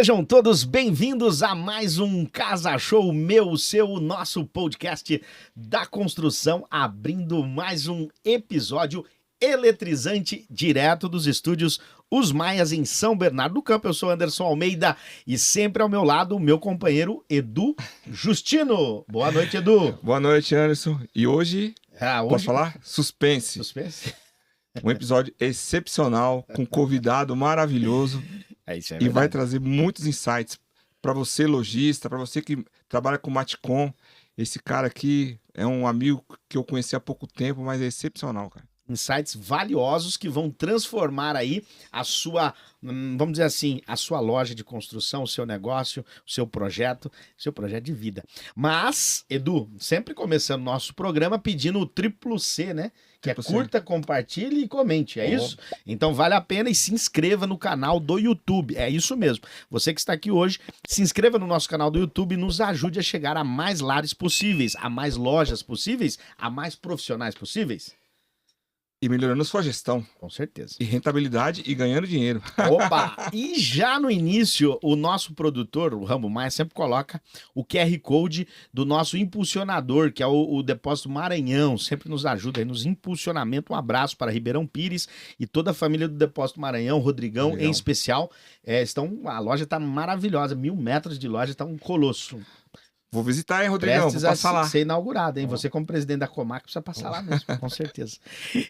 Sejam todos bem-vindos a mais um Casa Show, meu, seu, nosso podcast da construção, abrindo mais um episódio eletrizante direto dos estúdios Os Maias em São Bernardo do Campo. Eu sou Anderson Almeida e sempre ao meu lado o meu companheiro Edu Justino. Boa noite, Edu. Boa noite, Anderson. E hoje, posso falar? Suspense. Suspense? Um episódio excepcional, com um convidado maravilhoso. Isso é e verdade. vai trazer muitos insights para você, lojista, para você que trabalha com Matcom. Esse cara aqui é um amigo que eu conheci há pouco tempo, mas é excepcional, cara. Insights valiosos que vão transformar aí a sua, vamos dizer assim, a sua loja de construção, o seu negócio, o seu projeto de vida. Mas, Edu, sempre começando nosso programa pedindo o triplo C, né? Que é curta, compartilhe e comente, é isso? Então vale a pena e se inscreva no canal do YouTube, é isso mesmo. Você que está aqui hoje, se inscreva no nosso canal do YouTube e nos ajude a chegar a mais lares possíveis, a mais lojas possíveis, a mais profissionais possíveis. E melhorando sua gestão. Com certeza. E rentabilidade e ganhando dinheiro. Opa! E já no início, o nosso produtor, o Rambo Maia, sempre coloca o QR Code do nosso impulsionador, que é o Depósito Maranhão. Sempre nos ajuda aí nos impulsionamentos. Um abraço para Ribeirão Pires e toda a família do Depósito Maranhão, Rodrigão em especial. A loja está maravilhosa, 1000 metros de loja, está um colosso. Vou visitar, hein, Rodrigão? Vou passar lá. Ser inaugurado, hein? Você como presidente da Comac precisa passar lá mesmo, com certeza.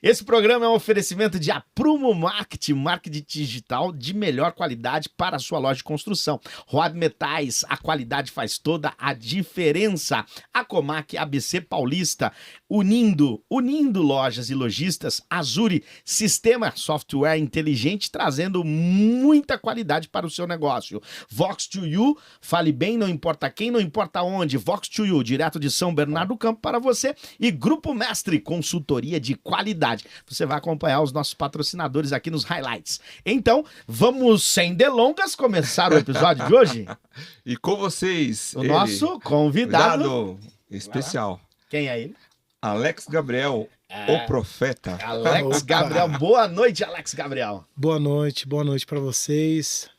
Esse programa é um oferecimento de Aprumo marketing digital de melhor qualidade para a sua loja de construção. Roab Metais, a qualidade faz toda a diferença. A Comac ABC Paulista, unindo lojas e lojistas. Azuri, sistema software inteligente, trazendo muita qualidade para o seu negócio. Vox2U, fale bem, não importa quem, não importa onde. Vox2U, direto de São Bernardo do Campo para você. E Grupo Mestre, consultoria de qualidade. Você vai acompanhar os nossos patrocinadores aqui nos highlights. Então, vamos, sem delongas, começar o episódio de hoje? E com vocês, o nosso convidado especial. Quem é ele? Alex Gabriel, o profeta. Alex Gabriel, boa noite, Alex Gabriel. Boa noite para vocês.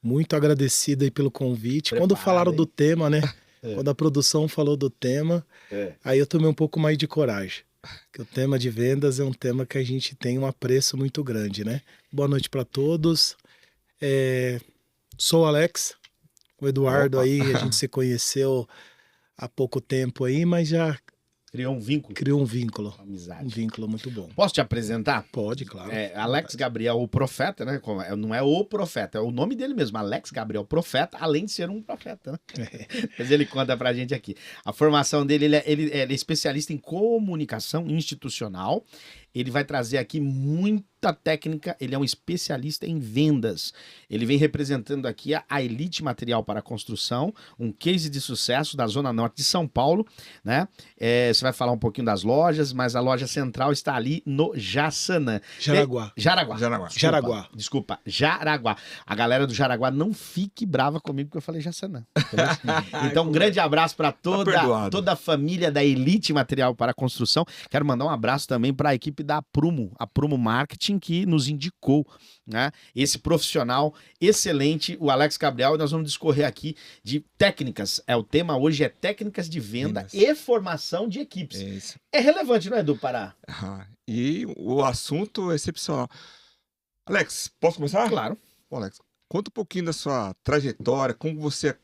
Muito agradecido aí pelo convite. Quando falaram do tema, né? Quando a produção falou do tema, aí eu tomei um pouco mais de coragem. Porque o tema de vendas é um tema que a gente tem um apreço muito grande, né? Boa noite para todos. Sou o Alex, o Eduardo aí, a gente se conheceu há pouco tempo aí, mas já... Criou um vínculo. Criou um vínculo. Amizade. Um vínculo muito bom. Posso te apresentar? Pode, claro. Alex Gabriel, o profeta, né? Não é o profeta, é o nome dele mesmo. Alex Gabriel, profeta, além de ser um profeta, né? Mas ele conta pra gente aqui. A formação dele, ele é especialista em comunicação institucional. Ele vai trazer aqui muita técnica, ele é um especialista em vendas. Ele vem representando aqui a Elite Material para Construção, um case de sucesso da Zona Norte de São Paulo, né? Você vai falar um pouquinho das lojas, mas a loja central está ali no Jaçanã. Jaraguá. Desculpa, Jaraguá. A galera do Jaraguá não fique brava comigo porque eu falei Jaçanã. Então, um grande abraço para toda a família da Elite Material para Construção. Quero mandar um abraço também para a equipe da Aprumo Marketing, que nos indicou, né, esse profissional excelente, o Alex Gabriel, e nós vamos discorrer aqui de técnicas. O tema hoje é técnicas de venda e formação de equipes. É relevante, não é, Edu, Pará? E o assunto é excepcional. Alex, posso começar? Claro. Bom, Alex, conta um pouquinho da sua trajetória, como você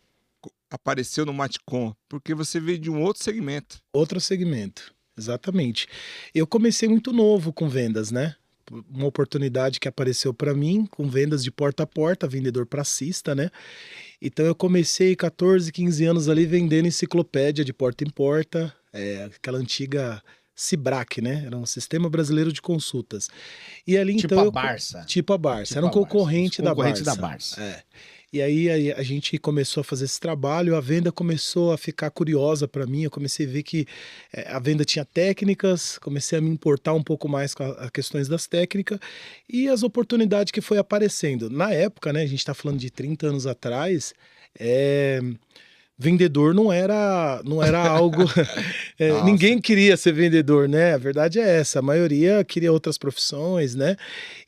apareceu no Matcom, porque você veio de um outro segmento. Outro segmento. Exatamente. Eu comecei muito novo com vendas, né? Uma oportunidade que apareceu para mim com vendas de porta a porta, vendedor pracista, né? Então eu comecei 14, 15 anos ali vendendo enciclopédia de porta em porta, aquela antiga Cibrac, né? Era um Sistema Brasileiro de Consultas. E ali tipo então a Barça. Tipo a Barça. Era um concorrente da Barça. E aí a gente começou a fazer esse trabalho, a venda começou a ficar curiosa para mim, eu comecei a ver que a venda tinha técnicas, comecei a me importar um pouco mais com as questões das técnicas e as oportunidades que foi aparecendo. Na época, né, a gente está falando de 30 anos atrás, vendedor não era algo. Nossa. Ninguém queria ser vendedor, né? A verdade é essa. A maioria queria outras profissões, né?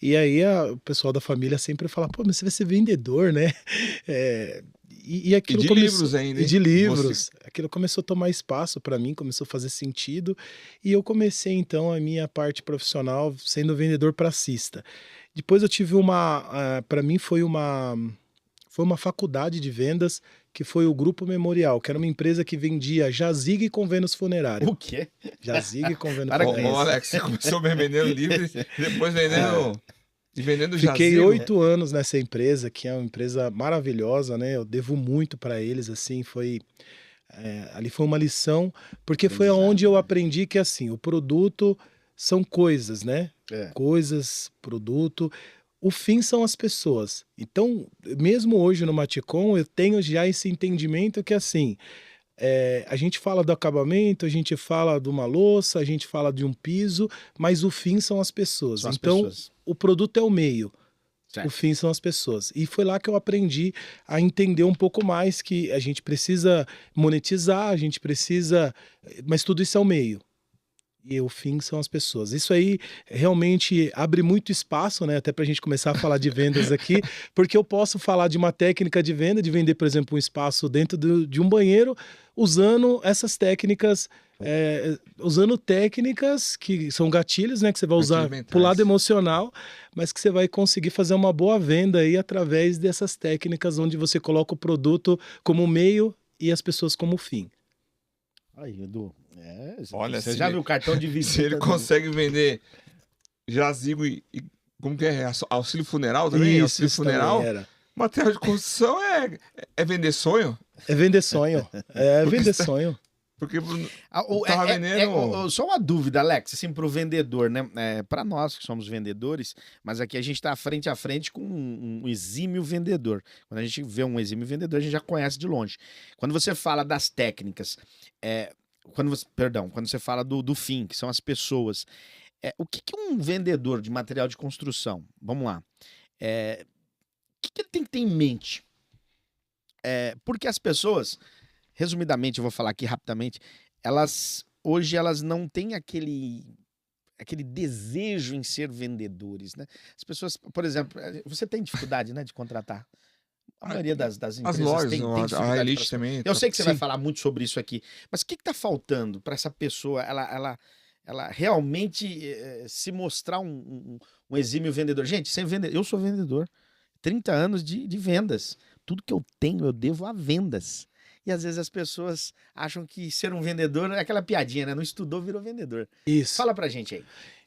E aí o pessoal da família sempre fala: pô, mas você vai ser vendedor, né? E aquilo de começou, livros ainda, e hein? de livros. Você- Aquilo começou a tomar espaço para mim, começou a fazer sentido. E eu comecei, então, a minha parte profissional sendo vendedor pracista. Depois eu tive para mim foi uma faculdade de vendas, que foi o Grupo Memorial, que era uma empresa que vendia jaziga e convênios funerários. O quê? Jaziga e convênio Para com funerário. Ô, Alex, você começou vendendo livros, depois vendendo... E vendendo Fiquei jazigo. 8 anos nessa empresa, que é uma empresa maravilhosa, né? Eu devo muito para eles, assim, ali foi uma lição, porque foi Aprendizado, onde eu né? aprendi que, assim, o produto são coisas, né? É. Coisas, produto, o fim são as pessoas. Então, mesmo hoje no Maticom, eu tenho já esse entendimento que, assim, a gente fala do acabamento, a gente fala de uma louça, a gente fala de um piso, mas o fim são as pessoas. São as Então, pessoas. o produto é o meio. Certo. O fim são as pessoas. E foi lá que eu aprendi a entender um pouco mais que a gente precisa monetizar, a gente precisa. Mas tudo isso é o meio. E o fim são as pessoas. Isso aí realmente abre muito espaço, né? Até para a gente começar a falar de vendas aqui, porque eu posso falar de uma técnica de venda, de vender, por exemplo, um espaço dentro de um banheiro, usando essas técnicas. Usando técnicas que são gatilhos, né? Que você vai usar Gatilhos mentais. pro lado emocional, mas que você vai conseguir fazer uma boa venda aí através dessas técnicas onde você coloca o produto como meio e as pessoas como fim. Aí, Edu. Olha, você se já ele- viu o cartão de visita? Se ele do- consegue vender jazigo e como que é? Auxílio funeral também? Auxílio Isso também funeral? era. Material de construção é vender sonho? É vender sonho. É Porque vender você tá- sonho. Porque O- tava vendendo- só uma dúvida, Alex, assim, pro vendedor, né? Para nós que somos vendedores, mas aqui a gente tá frente a frente com um exímio vendedor. Quando a gente vê um exímio vendedor, a gente já conhece de longe. Quando você fala das técnicas, quando você fala do fim, que são as pessoas, o que um vendedor de material de construção, vamos lá, o que ele tem que ter em mente? Porque as pessoas, resumidamente, eu vou falar aqui rapidamente, hoje elas não têm aquele desejo em ser vendedores, né? As pessoas, por exemplo, você tem dificuldade, né, de contratar? A maioria das as empresas lojas, tem a dificuldade. Elite também. Eu sei que você vai Sim. falar muito sobre isso aqui, mas o que está faltando para essa pessoa, ela realmente se mostrar um exímio vendedor? Gente, eu sou vendedor, 30 anos de vendas. Tudo que eu tenho eu devo a vendas. E às vezes as pessoas acham que ser um vendedor é aquela piadinha, né? Não estudou, virou vendedor. Isso. Fala pra gente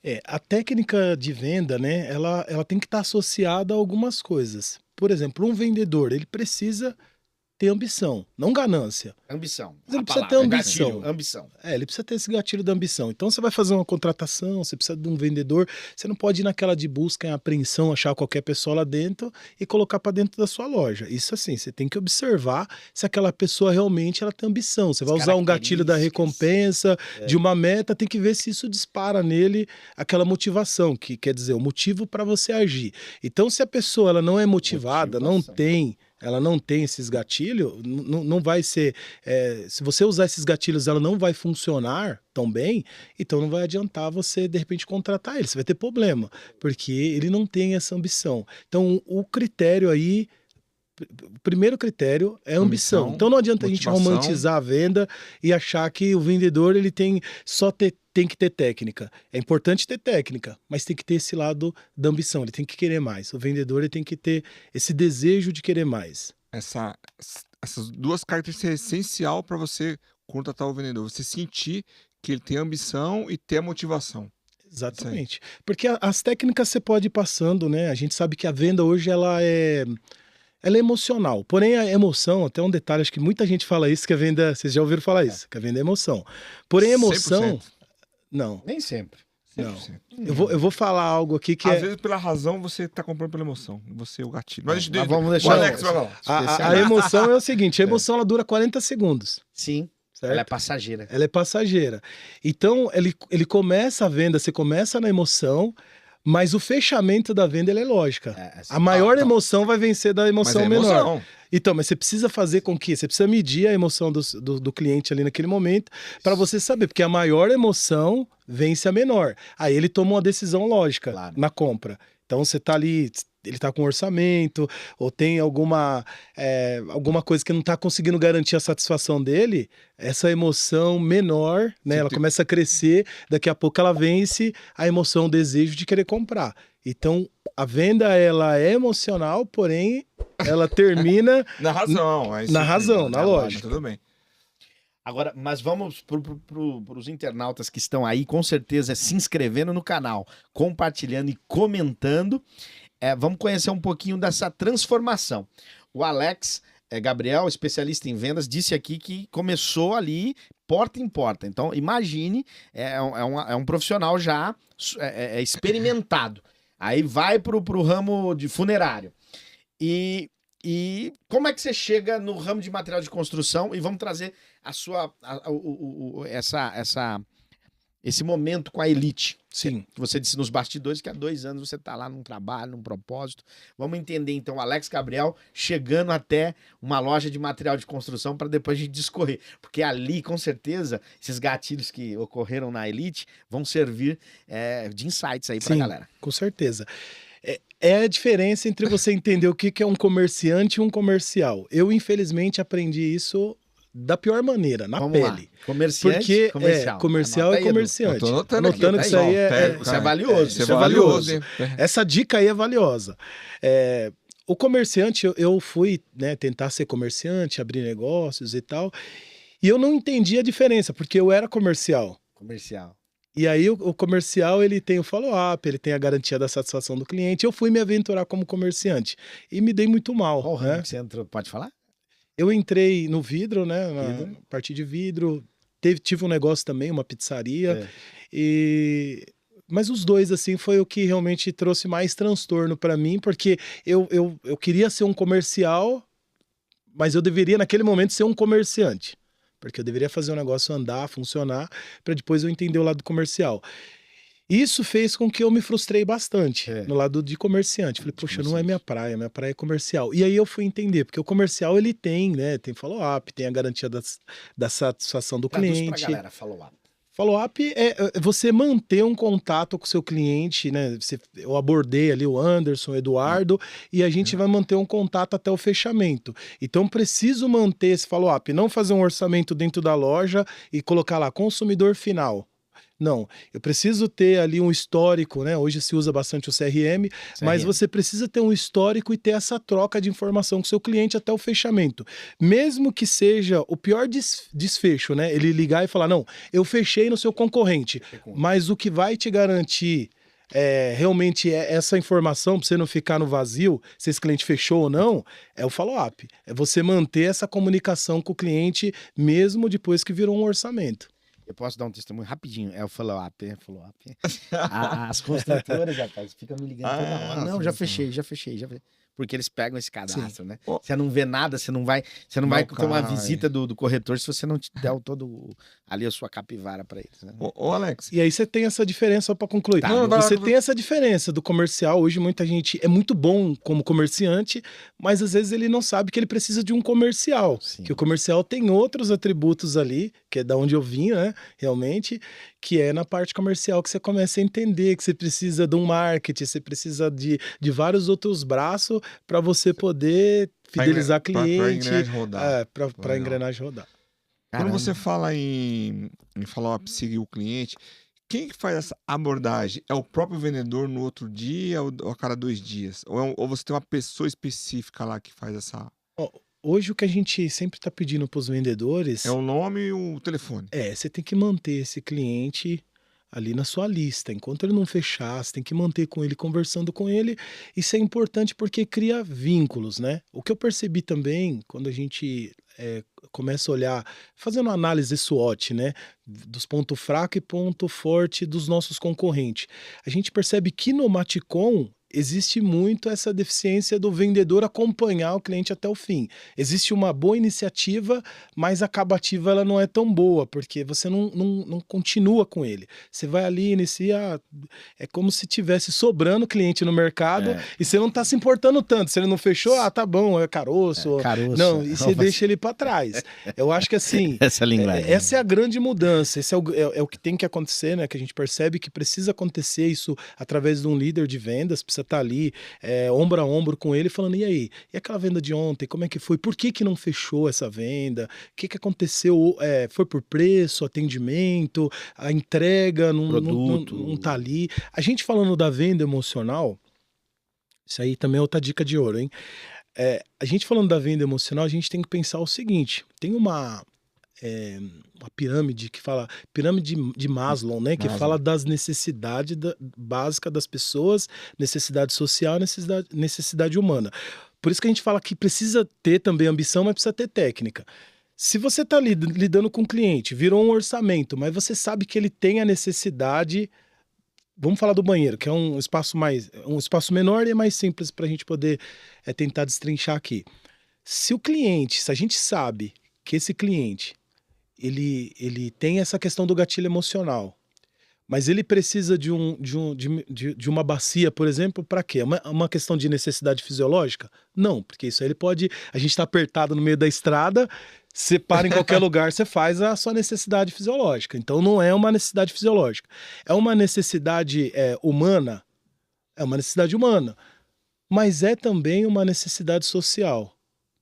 aí. A técnica de venda, né, ela tem que estar associada a algumas coisas. Por exemplo, um vendedor, ele precisa ter ambição, não ganância. Ambição. Mas ele A precisa palavra, ter ambição. gatilho, ambição. Ele precisa ter esse gatilho da ambição. Então você vai fazer uma contratação, você precisa de um vendedor, você não pode ir naquela de busca em apreensão, achar qualquer pessoa lá dentro e colocar para dentro da sua loja. Isso assim, você tem que observar se aquela pessoa realmente ela tem ambição. Você vai usar um gatilho da recompensa, de uma meta, tem que ver se isso dispara nele aquela motivação, que quer dizer, o motivo para você agir. Então se a pessoa ela não é motivada, ela não tem esses gatilhos, não vai ser. Se você usar esses gatilhos, ela não vai funcionar tão bem, então não vai adiantar você, de repente, contratar ele. Você vai ter problema, porque ele não tem essa ambição. Então, o critério aí. O primeiro critério é a ambição. Ambição, Então não adianta a gente motivação. romantizar a venda e achar que o vendedor ele tem que ter técnica. É importante ter técnica, mas tem que ter esse lado da ambição, ele tem que querer mais. O vendedor ele tem que ter esse desejo de querer mais. Essas duas características é essencial para você contratar o vendedor. Você sentir que ele tem ambição e ter a motivação. Exatamente. Porque as técnicas você pode ir passando, né? A gente sabe que a venda hoje ela é emocional. Porém, a emoção, até um detalhe, acho que muita gente fala isso, que a venda, vocês já ouviram falar isso, que a venda é emoção. Porém, a emoção, 100%. não. Nem sempre. Não. 100%. Eu vou falar algo aqui que Às vezes, pela razão, você tá comprando pela emoção. Você é o gatilho. Mas vamos deixar o Alex vai falar. a emoção é o seguinte, a emoção ela dura 40 segundos, Sim, certo? ela é passageira. Ela é passageira. Então, ele começa a venda, você começa na emoção, Mas o fechamento da venda ele é lógica. Assim, A maior emoção vai vencer da emoção Mas é menor. emoção. Então, mas você precisa fazer com que... Você precisa medir a emoção do cliente ali naquele momento para você saber, porque a maior emoção vence a menor. Aí ele toma uma decisão lógica Claro. na compra. Então você tá ali, ele tá com orçamento, ou tem alguma coisa que não tá conseguindo garantir a satisfação dele, essa emoção menor, né? Ela começa a crescer, daqui a pouco ela vence a emoção, o desejo de querer comprar. Então, a venda, ela é emocional, porém, ela termina... Na razão. Na razão, na lógica. Tudo bem. Agora, mas vamos para os internautas que estão aí, com certeza, se inscrevendo no canal, compartilhando e comentando. Vamos conhecer um pouquinho dessa transformação. O Alex Gabriel, especialista em vendas, disse aqui que começou ali porta em porta. Então, imagine, é um profissional já experimentado. Aí vai para o ramo de funerário. E como é que você chega no ramo de material de construção? E vamos trazer esse momento com a Elite. Sim. Você disse nos bastidores que há 2 anos você está lá num trabalho, num propósito. Vamos entender então o Alex Gabriel chegando até uma loja de material de construção para depois a gente discorrer. Porque ali, com certeza, esses gatilhos que ocorreram na Elite vão servir de insights aí para a galera. Com certeza. É a diferença entre você entender o que é um comerciante e um comercial. Eu, infelizmente, aprendi isso da pior maneira, na Vamos pele. lá. Comerciante, Porque comercial. Comercial é comerciante. Eu tô anotando que isso aí isso é valioso. Isso é valioso. Essa dica aí é valiosa. O comerciante, eu fui, né, tentar ser comerciante, abrir negócios e tal, e eu não entendi a diferença, porque eu era comercial. E aí o comercial, ele tem o follow-up, ele tem a garantia da satisfação do cliente. Eu fui me aventurar como comerciante e me dei muito mal. Qual né? que você entrou? Pode falar? Eu entrei no vidro, né? Na parte de vidro. Tive um negócio também, uma pizzaria. Mas os dois, assim, foi o que realmente trouxe mais transtorno para mim, porque eu queria ser um comercial, mas eu deveria, naquele momento, ser um comerciante. Porque eu deveria fazer o negócio andar, funcionar, para depois eu entender o lado comercial. Isso fez com que eu me frustrei bastante no lado de comerciante. Falei, poxa, não é minha praia é comercial. E aí eu fui entender, porque o comercial ele tem, né? Tem follow-up, tem a garantia da satisfação do cliente. Pra galera, follow-up. Follow-up é você manter um contato com o seu cliente, né? Eu abordei ali o Anderson, o Eduardo, e a gente vai manter um contato até o fechamento. Então, preciso manter esse follow-up, não fazer um orçamento dentro da loja e colocar lá consumidor final. Não, eu preciso ter ali um histórico, né? Hoje se usa bastante o CRM, mas você precisa ter um histórico e ter essa troca de informação com o seu cliente até o fechamento. Mesmo que seja o pior desfecho, né? Ele ligar e falar, não, eu fechei no seu concorrente, mas o que vai te garantir realmente essa informação, para você não ficar no vazio, se esse cliente fechou ou não, é o follow-up. É você manter essa comunicação com o cliente, mesmo depois que virou um orçamento. Eu posso dar um testemunho rapidinho. É o follow-up, As construtoras, rapaz, ficam me ligando toda hora. Não, já fechei. Porque eles pegam esse cadastro, né? Você não vê nada, você não vai ter uma visita do corretor se você não te der ali a sua capivara para eles. Né? Ô, Alex. E aí você tem essa diferença, só para concluir. Você tem essa diferença do comercial. Hoje muita gente é muito bom como comerciante, mas às vezes ele não sabe que ele precisa de um comercial. Sim. Que o comercial tem outros atributos ali, que é da onde eu vim, né? Realmente, que é na parte comercial que você começa a entender que você precisa de um marketing, você precisa de vários outros braços para você poder fidelizar cliente. Para a engrenagem rodar. Para a engrenagem rodar. Quando você fala em follow-up, seguir o cliente, quem que faz essa abordagem? É o próprio vendedor no outro dia ou a cada 2 dias? Ou você tem uma pessoa específica lá que faz essa... Hoje o que a gente sempre está pedindo para os vendedores... É o nome e o telefone. Você tem que manter esse cliente ali na sua lista. Enquanto ele não fechar, você tem que manter com ele, conversando com ele. Isso é importante porque cria vínculos, né? O que eu percebi também, quando a gente começa a olhar, fazendo uma análise SWOT, né? Dos pontos fracos e ponto forte dos nossos concorrentes. A gente percebe que no Maticom existe muito essa deficiência do vendedor acompanhar o cliente até o fim. Existe uma boa iniciativa, mas a acabativa ela não é tão boa, porque você não continua com ele. Você vai ali, inicia, é como se tivesse sobrando cliente no mercado e você não está se importando tanto. Se ele não fechou, tá bom, é caroço. Não, e você deixa ele para trás. Eu acho que assim, essa linguagem. Essa é a grande mudança, esse é o que tem que acontecer, né? Que a gente percebe que precisa acontecer isso através de um líder de vendas, precisa estar ali ombro a ombro com ele, falando, e aí? E aquela venda de ontem, como é que foi? Por que não fechou essa venda? O que aconteceu? Foi por preço, atendimento, a entrega não tá ali. A gente falando da venda emocional, isso aí também é outra dica de ouro, hein? A gente falando da venda emocional, a gente tem que pensar o seguinte, tem uma pirâmide que fala, pirâmide de Maslow, né? Que fala das necessidades básicas das pessoas, necessidade social e necessidade humana. Por isso que a gente fala que precisa ter também ambição, mas precisa ter técnica. Se você está lidando com um cliente, virou um orçamento, mas você sabe que ele tem a necessidade, vamos falar do banheiro, que é um espaço espaço menor e é mais simples para a gente poder tentar destrinchar aqui. Se a gente sabe que esse cliente ele tem essa questão do gatilho emocional, mas ele precisa de uma bacia, por exemplo, para quê? Uma questão de necessidade fisiológica? Não, porque isso aí a gente está apertado no meio da estrada, você para em qualquer lugar, você faz a sua necessidade fisiológica. Então não é uma necessidade fisiológica. É uma necessidade humana? É uma necessidade humana. Mas é também uma necessidade social.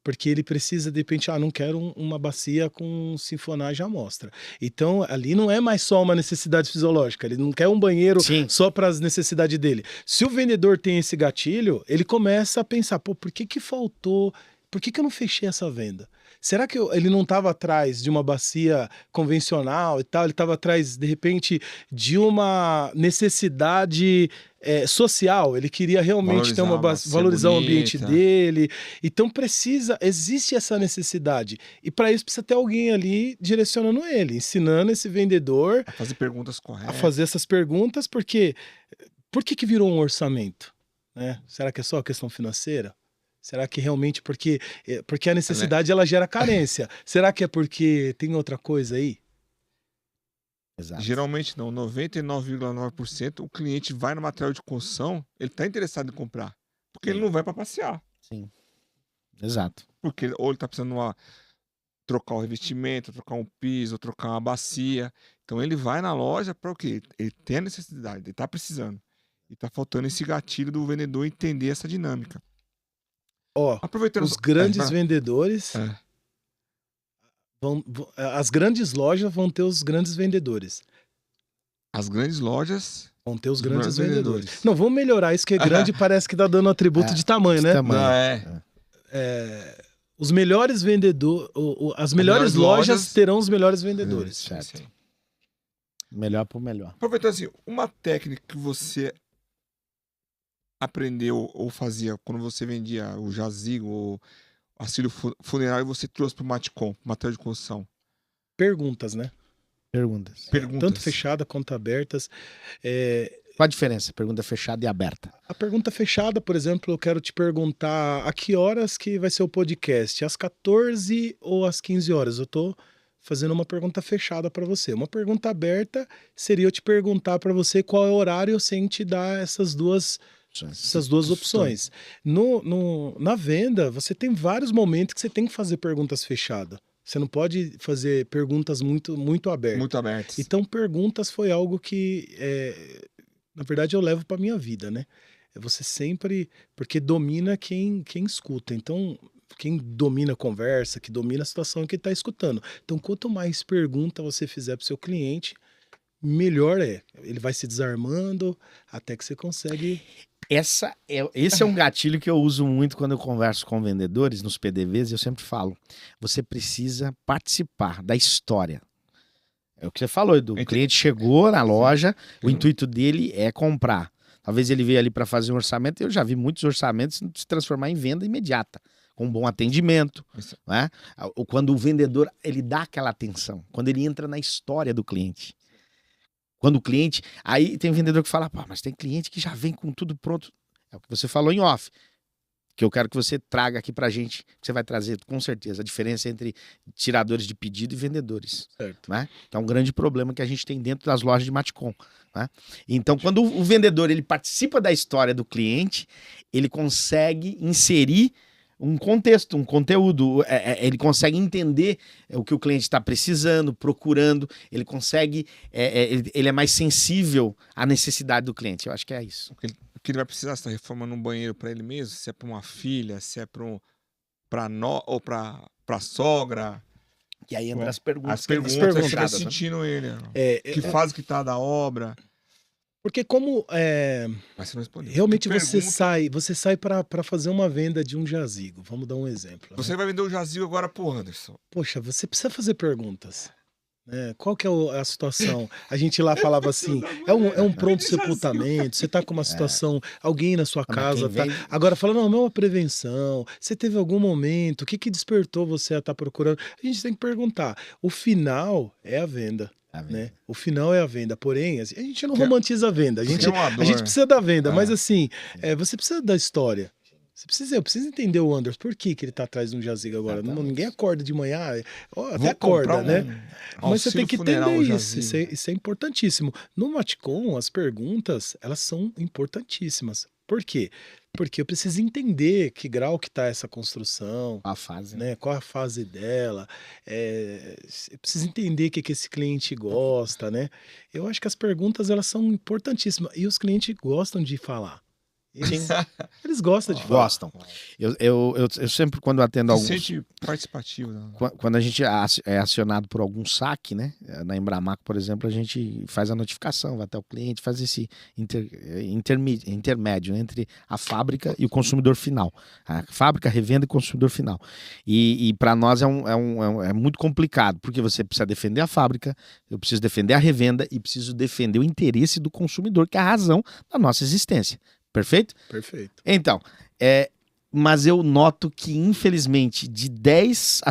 Porque ele precisa, de repente, não quero uma bacia com sinfonagem à mostra. Então, ali não é mais só uma necessidade fisiológica. Ele não quer um banheiro só para as necessidades dele. Se o vendedor tem esse gatilho, ele começa a pensar, por que faltou? Por que eu não fechei essa venda? Será que ele não estava atrás de uma bacia convencional e tal? Ele estava atrás, de repente, de uma necessidade social. Ele queria realmente valorizar o ambiente dele. Então existe essa necessidade. E para isso precisa ter alguém ali direcionando ele, ensinando esse vendedor a fazer perguntas corretas. A fazer essas perguntas, porque por que virou um orçamento? Né? Será que é só a questão financeira? Será que realmente porque a necessidade ela gera carência? Será que é porque tem outra coisa aí? Exato. Geralmente não, 99,9% o cliente vai no material de construção, ele está interessado em comprar, porque ele não vai para passear. Sim, exato. Porque ou ele está precisando trocar o revestimento, trocar um piso, trocar uma bacia. Então ele vai na loja para o quê? Ele tem a necessidade, ele está precisando. E está faltando esse gatilho do vendedor entender essa dinâmica. Aproveitando os grandes vendedores, as grandes lojas vão ter os grandes vendedores. As grandes lojas vão ter os grandes vendedores. Não, vamos melhorar isso, que grande parece que tá dando atributo de tamanho, né? Os melhores vendedores, as melhores lojas terão os melhores vendedores. Certo. Melhor por melhor. Aproveitando assim, uma técnica que você aprendeu ou fazia quando você vendia o jazigo ou auxílio funerário, você trouxe para o Matcom, material de construção? Perguntas, né? Perguntas. Tanto fechada quanto abertas. Qual a diferença? Pergunta fechada e aberta. A pergunta fechada, por exemplo, eu quero te perguntar a que horas que vai ser o podcast? Às 14 ou às 15 horas? Eu tô fazendo uma pergunta fechada para você. Uma pergunta aberta seria eu te perguntar para você qual é o horário sem te dar essas duas opções. Na venda, você tem vários momentos que você tem que fazer perguntas fechadas. Você não pode fazer perguntas muito, muito abertas. Muito abertas. Então, perguntas foi algo que, na verdade, eu levo para minha vida, né? Você sempre... Porque domina quem escuta. Então, quem domina a conversa, que domina a situação é quem está escutando. Então, quanto mais pergunta você fizer para o seu cliente, melhor é. Ele vai se desarmando até que você consegue... Esse é um gatilho que eu uso muito quando eu converso com vendedores nos PDVs. Eu sempre falo, você precisa participar da história. É o que você falou, Edu. O cliente chegou na loja, o intuito dele é comprar. Talvez ele veio ali para fazer um orçamento. Eu já vi muitos orçamentos se transformar em venda imediata, com um bom atendimento, né? Quando o vendedor ele dá aquela atenção, quando ele entra na história do cliente. Quando o cliente... Aí tem vendedor que fala, mas tem cliente que já vem com tudo pronto. É o que você falou em off. Que eu quero que você traga aqui pra gente, que você vai trazer com certeza a diferença entre tiradores de pedido e vendedores. Certo. Né? Que é um grande problema que a gente tem dentro das lojas de Matcom. Né? Então, quando o vendedor ele participa da história do cliente, ele consegue inserir um contexto, um conteúdo, ele consegue entender o que o cliente está precisando, procurando, ele consegue, ele é mais sensível à necessidade do cliente. Eu acho que é isso. O que ele vai precisar, se tá reformando um banheiro para ele mesmo, se é para uma filha, se é ou para sogra. E aí entra Bom, as perguntas. As que perguntas são você vai fechadas, né? sentindo ele. Que É, fase que tá da obra. porque como Mas você não respondeu. realmente Que você pergunta- sai para fazer uma venda de um jazigo. Vamos dar um exemplo. Né? Você vai vender o jazigo agora pro Anderson. Poxa, você precisa fazer perguntas. Né? Qual que é a situação? A gente lá falava assim, é um pronto sepultamento, você tá com uma situação, alguém na sua Mas casa quem tá... vem- Agora fala, não é uma prevenção, você teve algum momento, o que que despertou você a estar procurando? A gente tem que perguntar. O final é a venda. Tá vendo? Né? O final é a venda, porém, a gente não Que é- romantiza a venda, a gente é uma dor. precisa da venda, É. mas assim, você precisa da história. Eu preciso entender o Anderson, por que ele tá atrás de um jazigo agora? Exatamente. Ninguém acorda de manhã, até Vou acorda, comprar né? Mas você tem auxílio que funeral entender ao isso, jazigo. isso é importantíssimo. No Matcom, as perguntas, elas são importantíssimas. Por quê? Porque eu preciso entender que grau que tá essa construção, A fase. né? Qual a fase dela, eu preciso entender o que que esse cliente gosta, né? Eu acho que as perguntas, elas são importantíssimas, e os clientes gostam de falar. Eles gostam de falar. Gostam. Eu sempre, quando atendo Se alguns. sente participativo. Né? Quando a gente é acionado por algum saque, né? Na Embramaco, por exemplo, a gente faz a notificação, vai até o cliente, faz esse intermédio, né, entre a fábrica e o consumidor final. A fábrica, revenda e consumidor final. E para nós é muito complicado, porque você precisa defender a fábrica, eu preciso defender a revenda e preciso defender o interesse do consumidor, que é a razão da nossa existência. Perfeito? Perfeito. Então, mas eu noto que, infelizmente, de 10,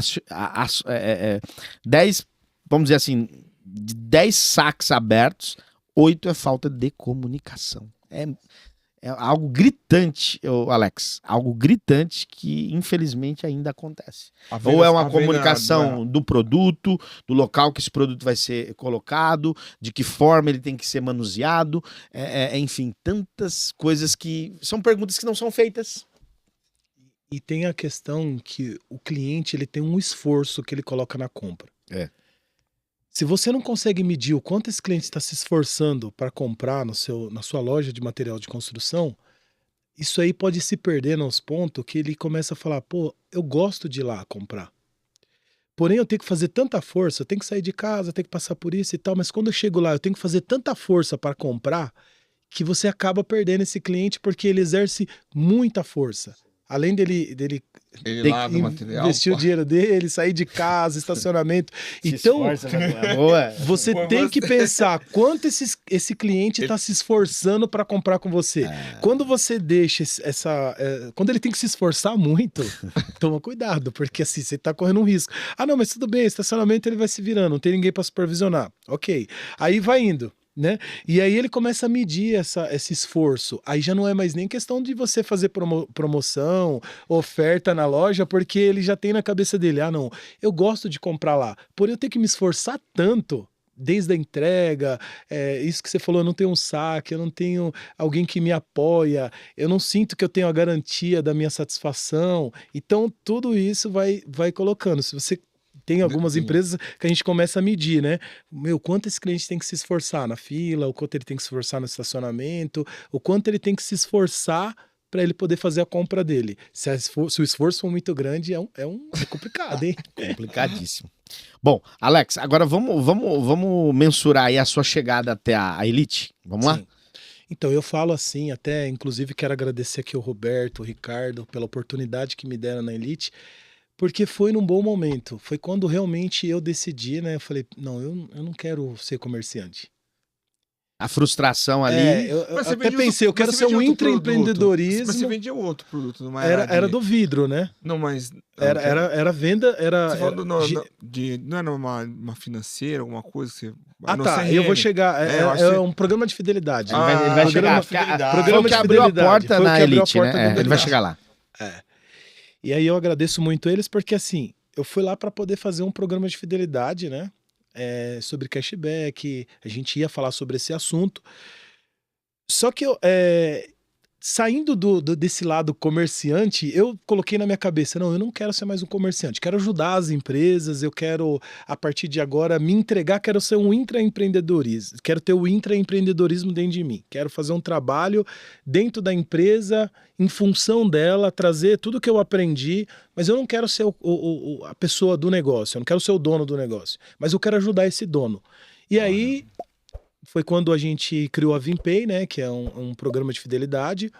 10, vamos dizer assim, de 10 saques abertos, 8 é falta de comunicação. É algo gritante, Alex, algo gritante que, infelizmente, ainda acontece. Ou é uma comunicação do produto, do local que esse produto vai ser colocado, de que forma ele tem que ser manuseado, enfim, tantas coisas que são perguntas que não são feitas. E tem a questão que o cliente, ele tem um esforço que ele coloca na compra. Se você não consegue medir o quanto esse cliente está se esforçando para comprar na sua loja de material de construção, isso aí pode se perder nos pontos que ele começa a falar, pô, eu gosto de ir lá comprar. Porém, eu tenho que fazer tanta força, eu tenho que sair de casa, eu tenho que passar por isso e tal, mas quando eu chego lá, eu tenho que fazer tanta força para comprar que você acaba perdendo esse cliente porque ele exerce muita força. Além dele Ele lá do material, investir o dinheiro dele, sair de casa, estacionamento. Então, você tem que pensar quanto esse cliente está se esforçando para comprar com você. Quando você deixa quando ele tem que se esforçar muito, toma cuidado, porque assim, você está correndo um risco. Ah, não, mas tudo bem, estacionamento ele vai se virando, não tem ninguém para supervisionar. Ok. Aí vai indo. Né? E aí ele começa a medir esse esforço. Aí já não é mais nem questão de você fazer promoção, oferta na loja, porque ele já tem na cabeça dele, ah não, eu gosto de comprar lá, porém eu tenho que me esforçar tanto, desde a entrega, isso que você falou, eu não tenho um saque, eu não tenho alguém que me apoia, eu não sinto que eu tenho a garantia da minha satisfação. Então tudo isso vai colocando. Se você tem algumas empresas que a gente começa a medir, né? Quanto esse cliente tem que se esforçar na fila, o quanto ele tem que se esforçar no estacionamento, o quanto ele tem que se esforçar para ele poder fazer a compra dele. Se o esforço for muito grande, é complicado, hein? Complicadíssimo. Bom, Alex, agora vamos mensurar aí a sua chegada até a Elite. Vamos lá? Então, eu falo assim, até inclusive quero agradecer aqui o Roberto, o Ricardo, pela oportunidade que me deram na Elite, porque foi num bom momento. Foi quando realmente eu decidi, né? Eu falei, não, eu não quero ser comerciante. A frustração ali. Eu Mas você até vende pensei, eu mas quero você ser vende um outro produto. Mas você intraempreendedorismo. vendia outro produto, não Era do vidro, né? Não, mas... Era venda, era... Você falou era- não era uma financeira, alguma coisa que você... Ah, no tá, CRM. eu vou chegar. eu acho que É um programa de fidelidade. Ele vai, né? ele vai programa- chegar. fidelidade. Foi o que de abriu a fidelidade. porta Foi o na que abriu a Elite, porta né? do Ele vai Elite. chegar lá. E aí eu agradeço muito eles porque, assim, eu fui lá para poder fazer um programa de fidelidade, né? Sobre cashback, a gente ia falar sobre esse assunto. Só que saindo desse lado comerciante, eu coloquei na minha cabeça, não, eu não quero ser mais um comerciante, quero ajudar as empresas, eu quero, a partir de agora, me entregar, quero ser um intraempreendedorismo, quero ter o intraempreendedorismo dentro de mim, quero fazer um trabalho dentro da empresa, em função dela, trazer tudo que eu aprendi, mas eu não quero ser a pessoa do negócio, eu não quero ser o dono do negócio, mas eu quero ajudar esse dono. E aí... Foi quando a gente criou a VimPay, né, que é um programa de fidelidade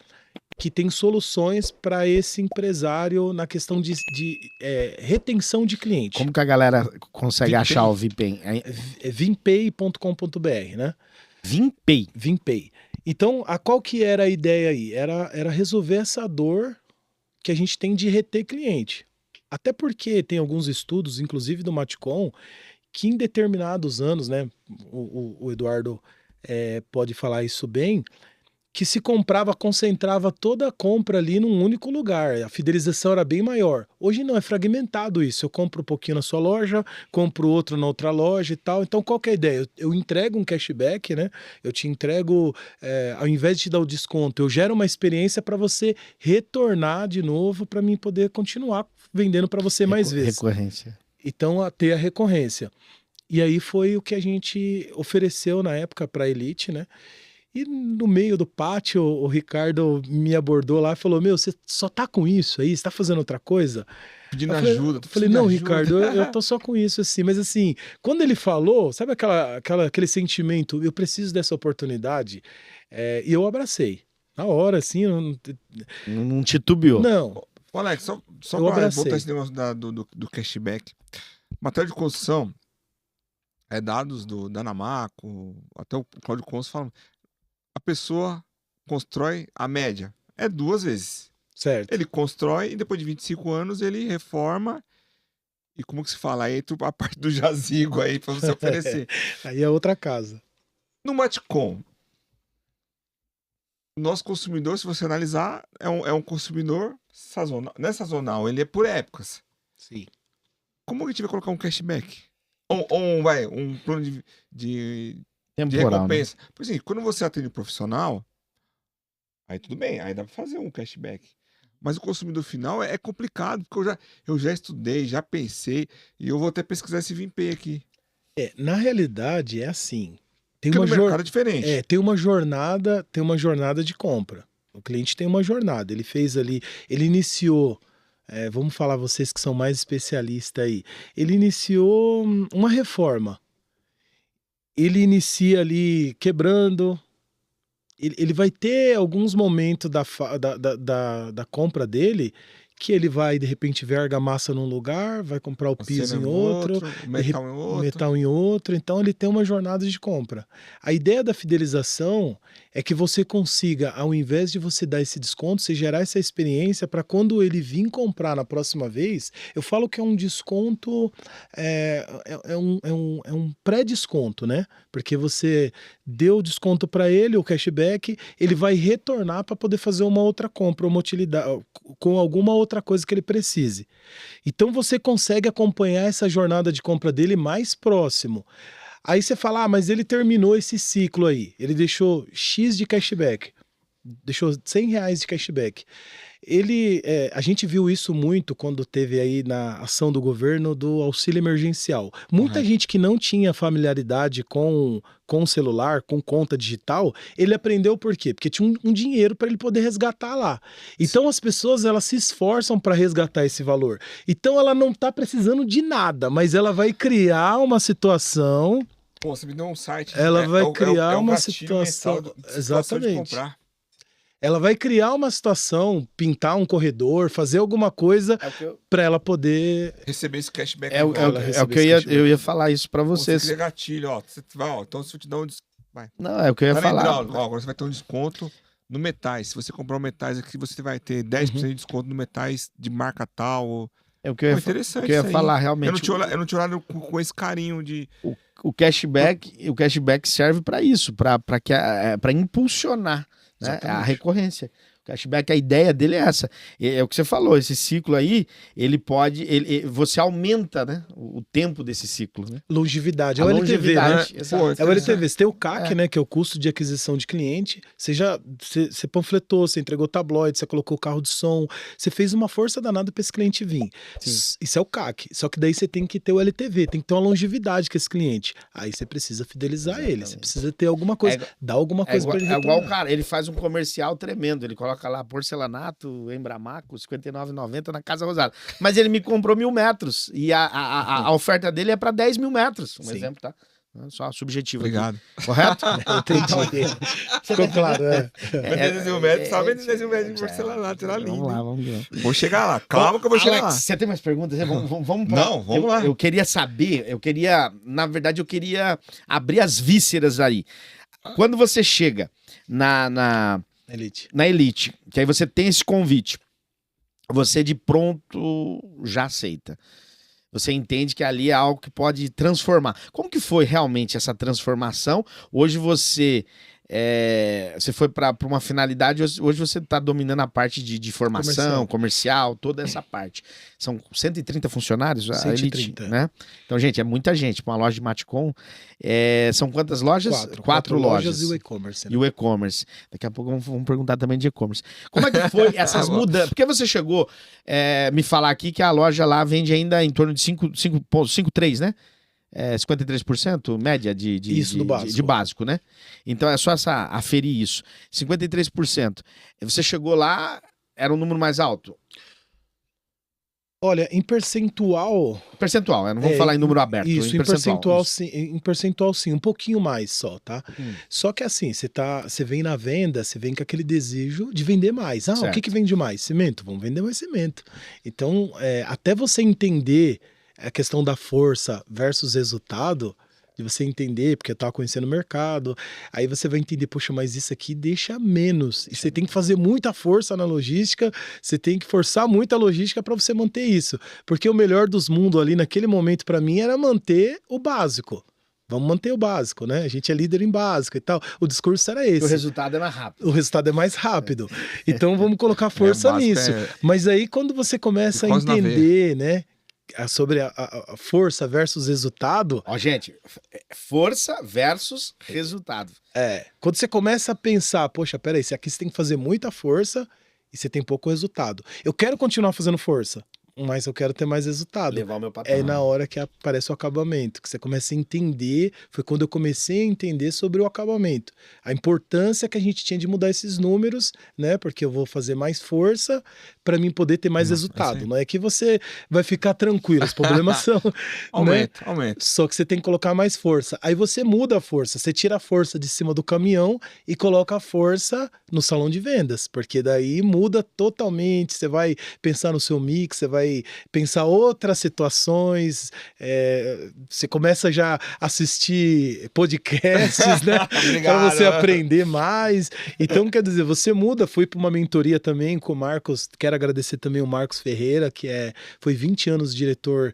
que tem soluções para esse empresário na questão de retenção de cliente. Como que a galera consegue VimPay? achar o VimPay? É vimpay.com.br, né? VimPay. VimPay. Então, qual que era a ideia aí? Era resolver essa dor que a gente tem de reter cliente. Até porque tem alguns estudos, inclusive do Matcom, que em determinados anos, né, o Eduardo pode falar isso bem, que se comprava, concentrava toda a compra ali num único lugar, a fidelização era bem maior. Hoje não, é fragmentado isso, eu compro um pouquinho na sua loja, compro outro na outra loja e tal, então qual que é a ideia? Eu entrego um cashback, né, eu te entrego, ao invés de te dar o desconto, eu gero uma experiência para você retornar de novo, para mim poder continuar vendendo para você mais vezes. Recorrência. Então, ter a recorrência. E aí foi o que a gente ofereceu na época para a Elite, né? E no meio do pátio, o Ricardo me abordou lá e falou, meu, você só tá com isso aí? Você tá fazendo outra coisa? Pedindo Eu falei, ajuda. eu falei, não, Ricardo, eu tô só com isso, assim. Mas assim, quando ele falou, sabe aquele sentimento, eu preciso dessa oportunidade? E eu abracei. Na hora, assim, Não titubeou. não. Ô, Alex, só Eu para abracei. botar esse negócio do cashback. Matéria de construção, dados da Anamaco, até o Cláudio Conso fala, a pessoa constrói a média. 2 vezes. Certo. Ele constrói e depois de 25 anos ele reforma. E como que se fala? Aí entra a parte do jazigo aí para você oferecer. Aí é outra casa. No Matcom, o nosso consumidor, se você analisar, é um consumidor sazonal. Não é sazonal, ele é por épocas. Sim. Como que a gente vai colocar um cashback? Um plano de Temporal, né? recompensa. Por assim, quando você atende um profissional, aí tudo bem, aí dá para fazer um cashback. Mas o consumidor final é complicado, porque eu já estudei, já pensei, e eu vou até pesquisar esse VimPay aqui. Na realidade, é assim. Porque no mercado é diferente. Tem uma jornada de compra. O cliente tem uma jornada. Ele fez ali, ele iniciou, vamos falar vocês que são mais especialistas aí. Ele iniciou uma reforma. Ele inicia ali quebrando. Ele vai ter alguns momentos da compra dele que ele vai, de repente, ver a argamassa num lugar, vai comprar o piso em outro, o metal em outro. metal em outro, então ele tem uma jornada de compra. A ideia da fidelização é que você consiga, ao invés de você dar esse desconto, você gerar essa experiência para quando ele vir comprar na próxima vez, eu falo que é um desconto, é um pré-desconto, né? Porque você deu o desconto para ele, o cashback, ele vai retornar para poder fazer uma outra compra, uma utilidade, com alguma outra coisa que ele precise. Então você consegue acompanhar essa jornada de compra dele mais próximo. Aí você fala, mas ele terminou esse ciclo aí, ele deixou X de cashback, deixou R$100 de cashback. A gente viu isso muito quando teve aí na ação do governo do auxílio emergencial. Muita gente que não tinha familiaridade com celular, com conta digital, ele aprendeu por quê? Porque tinha um dinheiro para ele poder resgatar lá. Então as pessoas, elas se esforçam para resgatar esse valor. Então ela não está precisando de nada, mas ela vai criar uma situação... Pô, você me deu um site. Ela vai criar uma gatilho situação... mental de Exatamente. comprar. Ela vai criar uma situação, pintar um corredor, fazer alguma coisa para ela poder receber esse cashback. É o que eu ia falar isso para Você vocês. cria gatilho, ó. Então se eu te dar Vai. Não, é o que eu ia Tá na falar. hidráulica. Ó, agora você vai ter um desconto no metais. Se você comprar um metais aqui, você vai ter 10% de desconto no metais de marca tal. É o que eu Pô, ia, interessante o que eu ia isso aí. falar Eu realmente. não tinha olhado com esse carinho de... O cashback serve para isso, para impulsionar, né, a Exatamente. recorrência. O cashback, a ideia dele é essa. É o que você falou, esse ciclo aí, ele pode. Você aumenta, né, o tempo desse ciclo. Né? Longevidade. A É o LTV, né? longevidade. Pô, Exato. É o LTV. Você tem o CAC, É. né? Que é o custo de aquisição de cliente. Você panfletou, você entregou tabloide, você colocou o carro de som, você fez uma força danada para esse cliente vir. Sim. Isso é o CAC. Só que daí você tem que ter o LTV, tem que ter uma longevidade com esse cliente. Aí você precisa fidelizar ele, você precisa ter alguma coisa, dar alguma coisa para ele É igual o retornar. cara, ele faz um comercial tremendo, ele coloca lá porcelanato, Embramaco, R$ 59,90 na Casa Rosada. Mas ele me comprou 1.000 metros e a oferta dele é para 10 mil metros. Um Sim. exemplo, tá? Só subjetivo. Obrigado. Aqui. Correto? Entendi. Ficou claro, né? Vender 10 mil metros, só vender 10 mil metros de porcelanato, será lindo. Vamos lá, hein? vamos lá. Vou chegar lá. Calma que eu vou chegar Alex, lá. você tem mais perguntas? Vamos Não, vamos lá. Eu queria saber, na verdade, eu queria abrir as vísceras aí. Quando você chega na Elite, que aí você tem esse convite, você de pronto já aceita. Você entende que ali é algo que pode transformar. Como que foi realmente essa transformação? Hoje você foi para uma finalidade, hoje você está dominando a parte de formação, comercial, toda essa parte. São 130 funcionários, a 130. Elite, né? Então, gente, é muita gente. Uma loja de Matcom, são quantas lojas? Quatro lojas. E o e-commerce. Né? E o e-commerce. Daqui a pouco vamos perguntar também de e-commerce. Como é que foi essas mudanças? Porque você chegou me falar aqui que a loja lá vende ainda em torno de 5,3, né? 53% média de básico, né? Então é só aferir isso. 53%. Você chegou lá, era um número mais alto? Olha, em percentual... Percentual, não vamos falar em número aberto. Isso, em percentual sim, um pouquinho mais só, tá? Só que assim, você vem na venda, você vem com aquele desejo de vender mais. O que vende mais? Cimento? Vamos vender mais cimento. Então, até você entender a questão da força versus resultado, de você entender, porque eu tava conhecendo o mercado, aí você vai entender, poxa, mas isso aqui deixa menos, e você tem que fazer muita força na logística, você tem que forçar muita logística para você manter isso, porque o melhor dos mundos ali naquele momento para mim era manter o básico. Vamos manter o básico, né? A gente é líder em básico e tal. O discurso era esse. O resultado é mais rápido. O resultado é mais rápido. Então vamos colocar força nisso. Mas aí quando você começa a entender, né? Sobre a força versus resultado. Ó, gente, força versus resultado. Quando você começa a pensar, poxa, peraí, esse aqui você tem que fazer muita força e você tem pouco resultado. Eu quero continuar fazendo força, mas eu quero ter mais resultado. Levar o meu patrão. É na hora que aparece o acabamento, que você começa a entender, foi quando eu comecei a entender sobre o acabamento. A importância que a gente tinha de mudar esses números, né? Porque eu vou fazer mais força para mim poder ter mais resultado. Não é que você vai ficar tranquilo, os problemas são... Aumenta. Só que você tem que colocar mais força. Aí você muda a força, você tira a força de cima do caminhão e coloca a força no salão de vendas, porque daí muda totalmente, você vai pensar no seu mix, você vai pensar outras situações, você começa já a assistir podcasts, né? Para você aprender mais. Então, quer dizer, você muda. Fui para uma mentoria também com o Marcos, quero agradecer também o Marcos Ferreira, que foi 20 anos diretor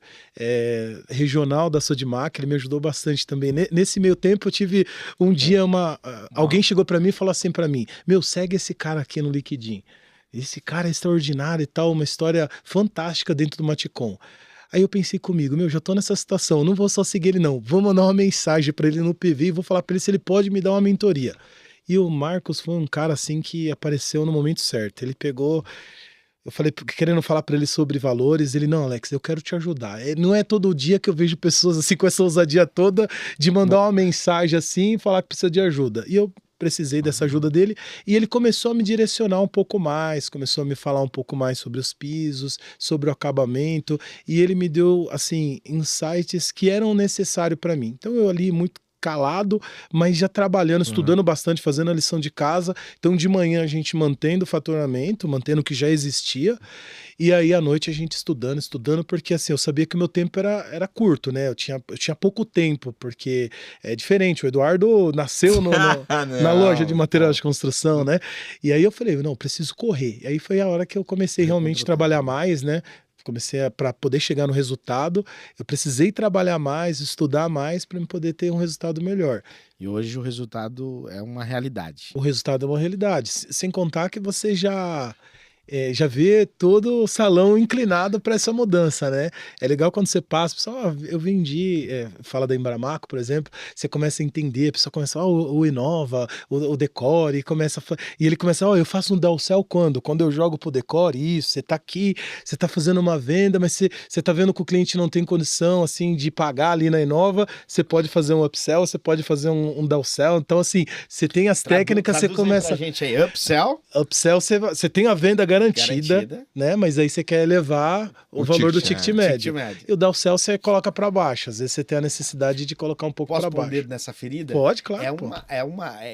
regional da Sodimac, ele me ajudou bastante também. Nesse meio tempo, eu tive um dia, alguém chegou para mim e falou assim para mim, segue esse cara aqui no LinkedIn. Esse cara é extraordinário e tal, uma história fantástica dentro do Matcom. Aí eu pensei comigo, já tô nessa situação, não vou só seguir ele não, vou mandar uma mensagem para ele no PV e vou falar para ele se ele pode me dar uma mentoria. E o Marcos foi um cara assim que apareceu no momento certo, ele pegou... Eu falei, querendo falar para ele sobre valores, ele, não, Alex, eu quero te ajudar. Não é todo dia que eu vejo pessoas assim com essa ousadia toda de mandar uma mensagem assim e falar que precisa de ajuda. E eu precisei dessa ajuda dele, e ele começou a me direcionar um pouco mais, começou a me falar um pouco mais sobre os pisos, sobre o acabamento, e ele me deu, assim, insights que eram necessários para mim. Então eu ali muito calado, mas já trabalhando, estudando bastante, fazendo a lição de casa. Então, de manhã a gente mantendo o faturamento, mantendo o que já existia, e aí à noite a gente estudando, porque assim, eu sabia que o meu tempo era curto, né? Eu tinha pouco tempo, porque é diferente. O Eduardo nasceu na loja de materiais de construção, né? E aí eu falei, não, preciso correr. E aí foi a hora que eu comecei realmente a trabalhar mais, né? Comecei para poder chegar no resultado, eu precisei trabalhar mais, estudar mais para poder ter um resultado melhor. E hoje o resultado é uma realidade. O resultado é uma realidade, sem contar que você já vê todo o salão inclinado para essa mudança, né? É legal quando você passa, pessoal, eu vendi, fala da Embramaco, por exemplo, você começa a entender, a pessoa começa, o Inova, o Decore, e ele começa, eu faço um downsell quando? Quando eu jogo pro Decore, isso, você tá aqui, você tá fazendo uma venda, mas você tá vendo que o cliente não tem condição, assim, de pagar ali na Inova, você pode fazer um upsell, você pode fazer um downsell, então, assim, você tem as técnicas, você começa... Pra gente aí, upsell, você tem a venda garantida, né? Mas aí você quer elevar o valor do ticket médio. E o downsell você coloca para baixo. Às vezes você tem a necessidade de colocar um pouco para baixo. Posso pôr o dedo nessa ferida? Pode, claro.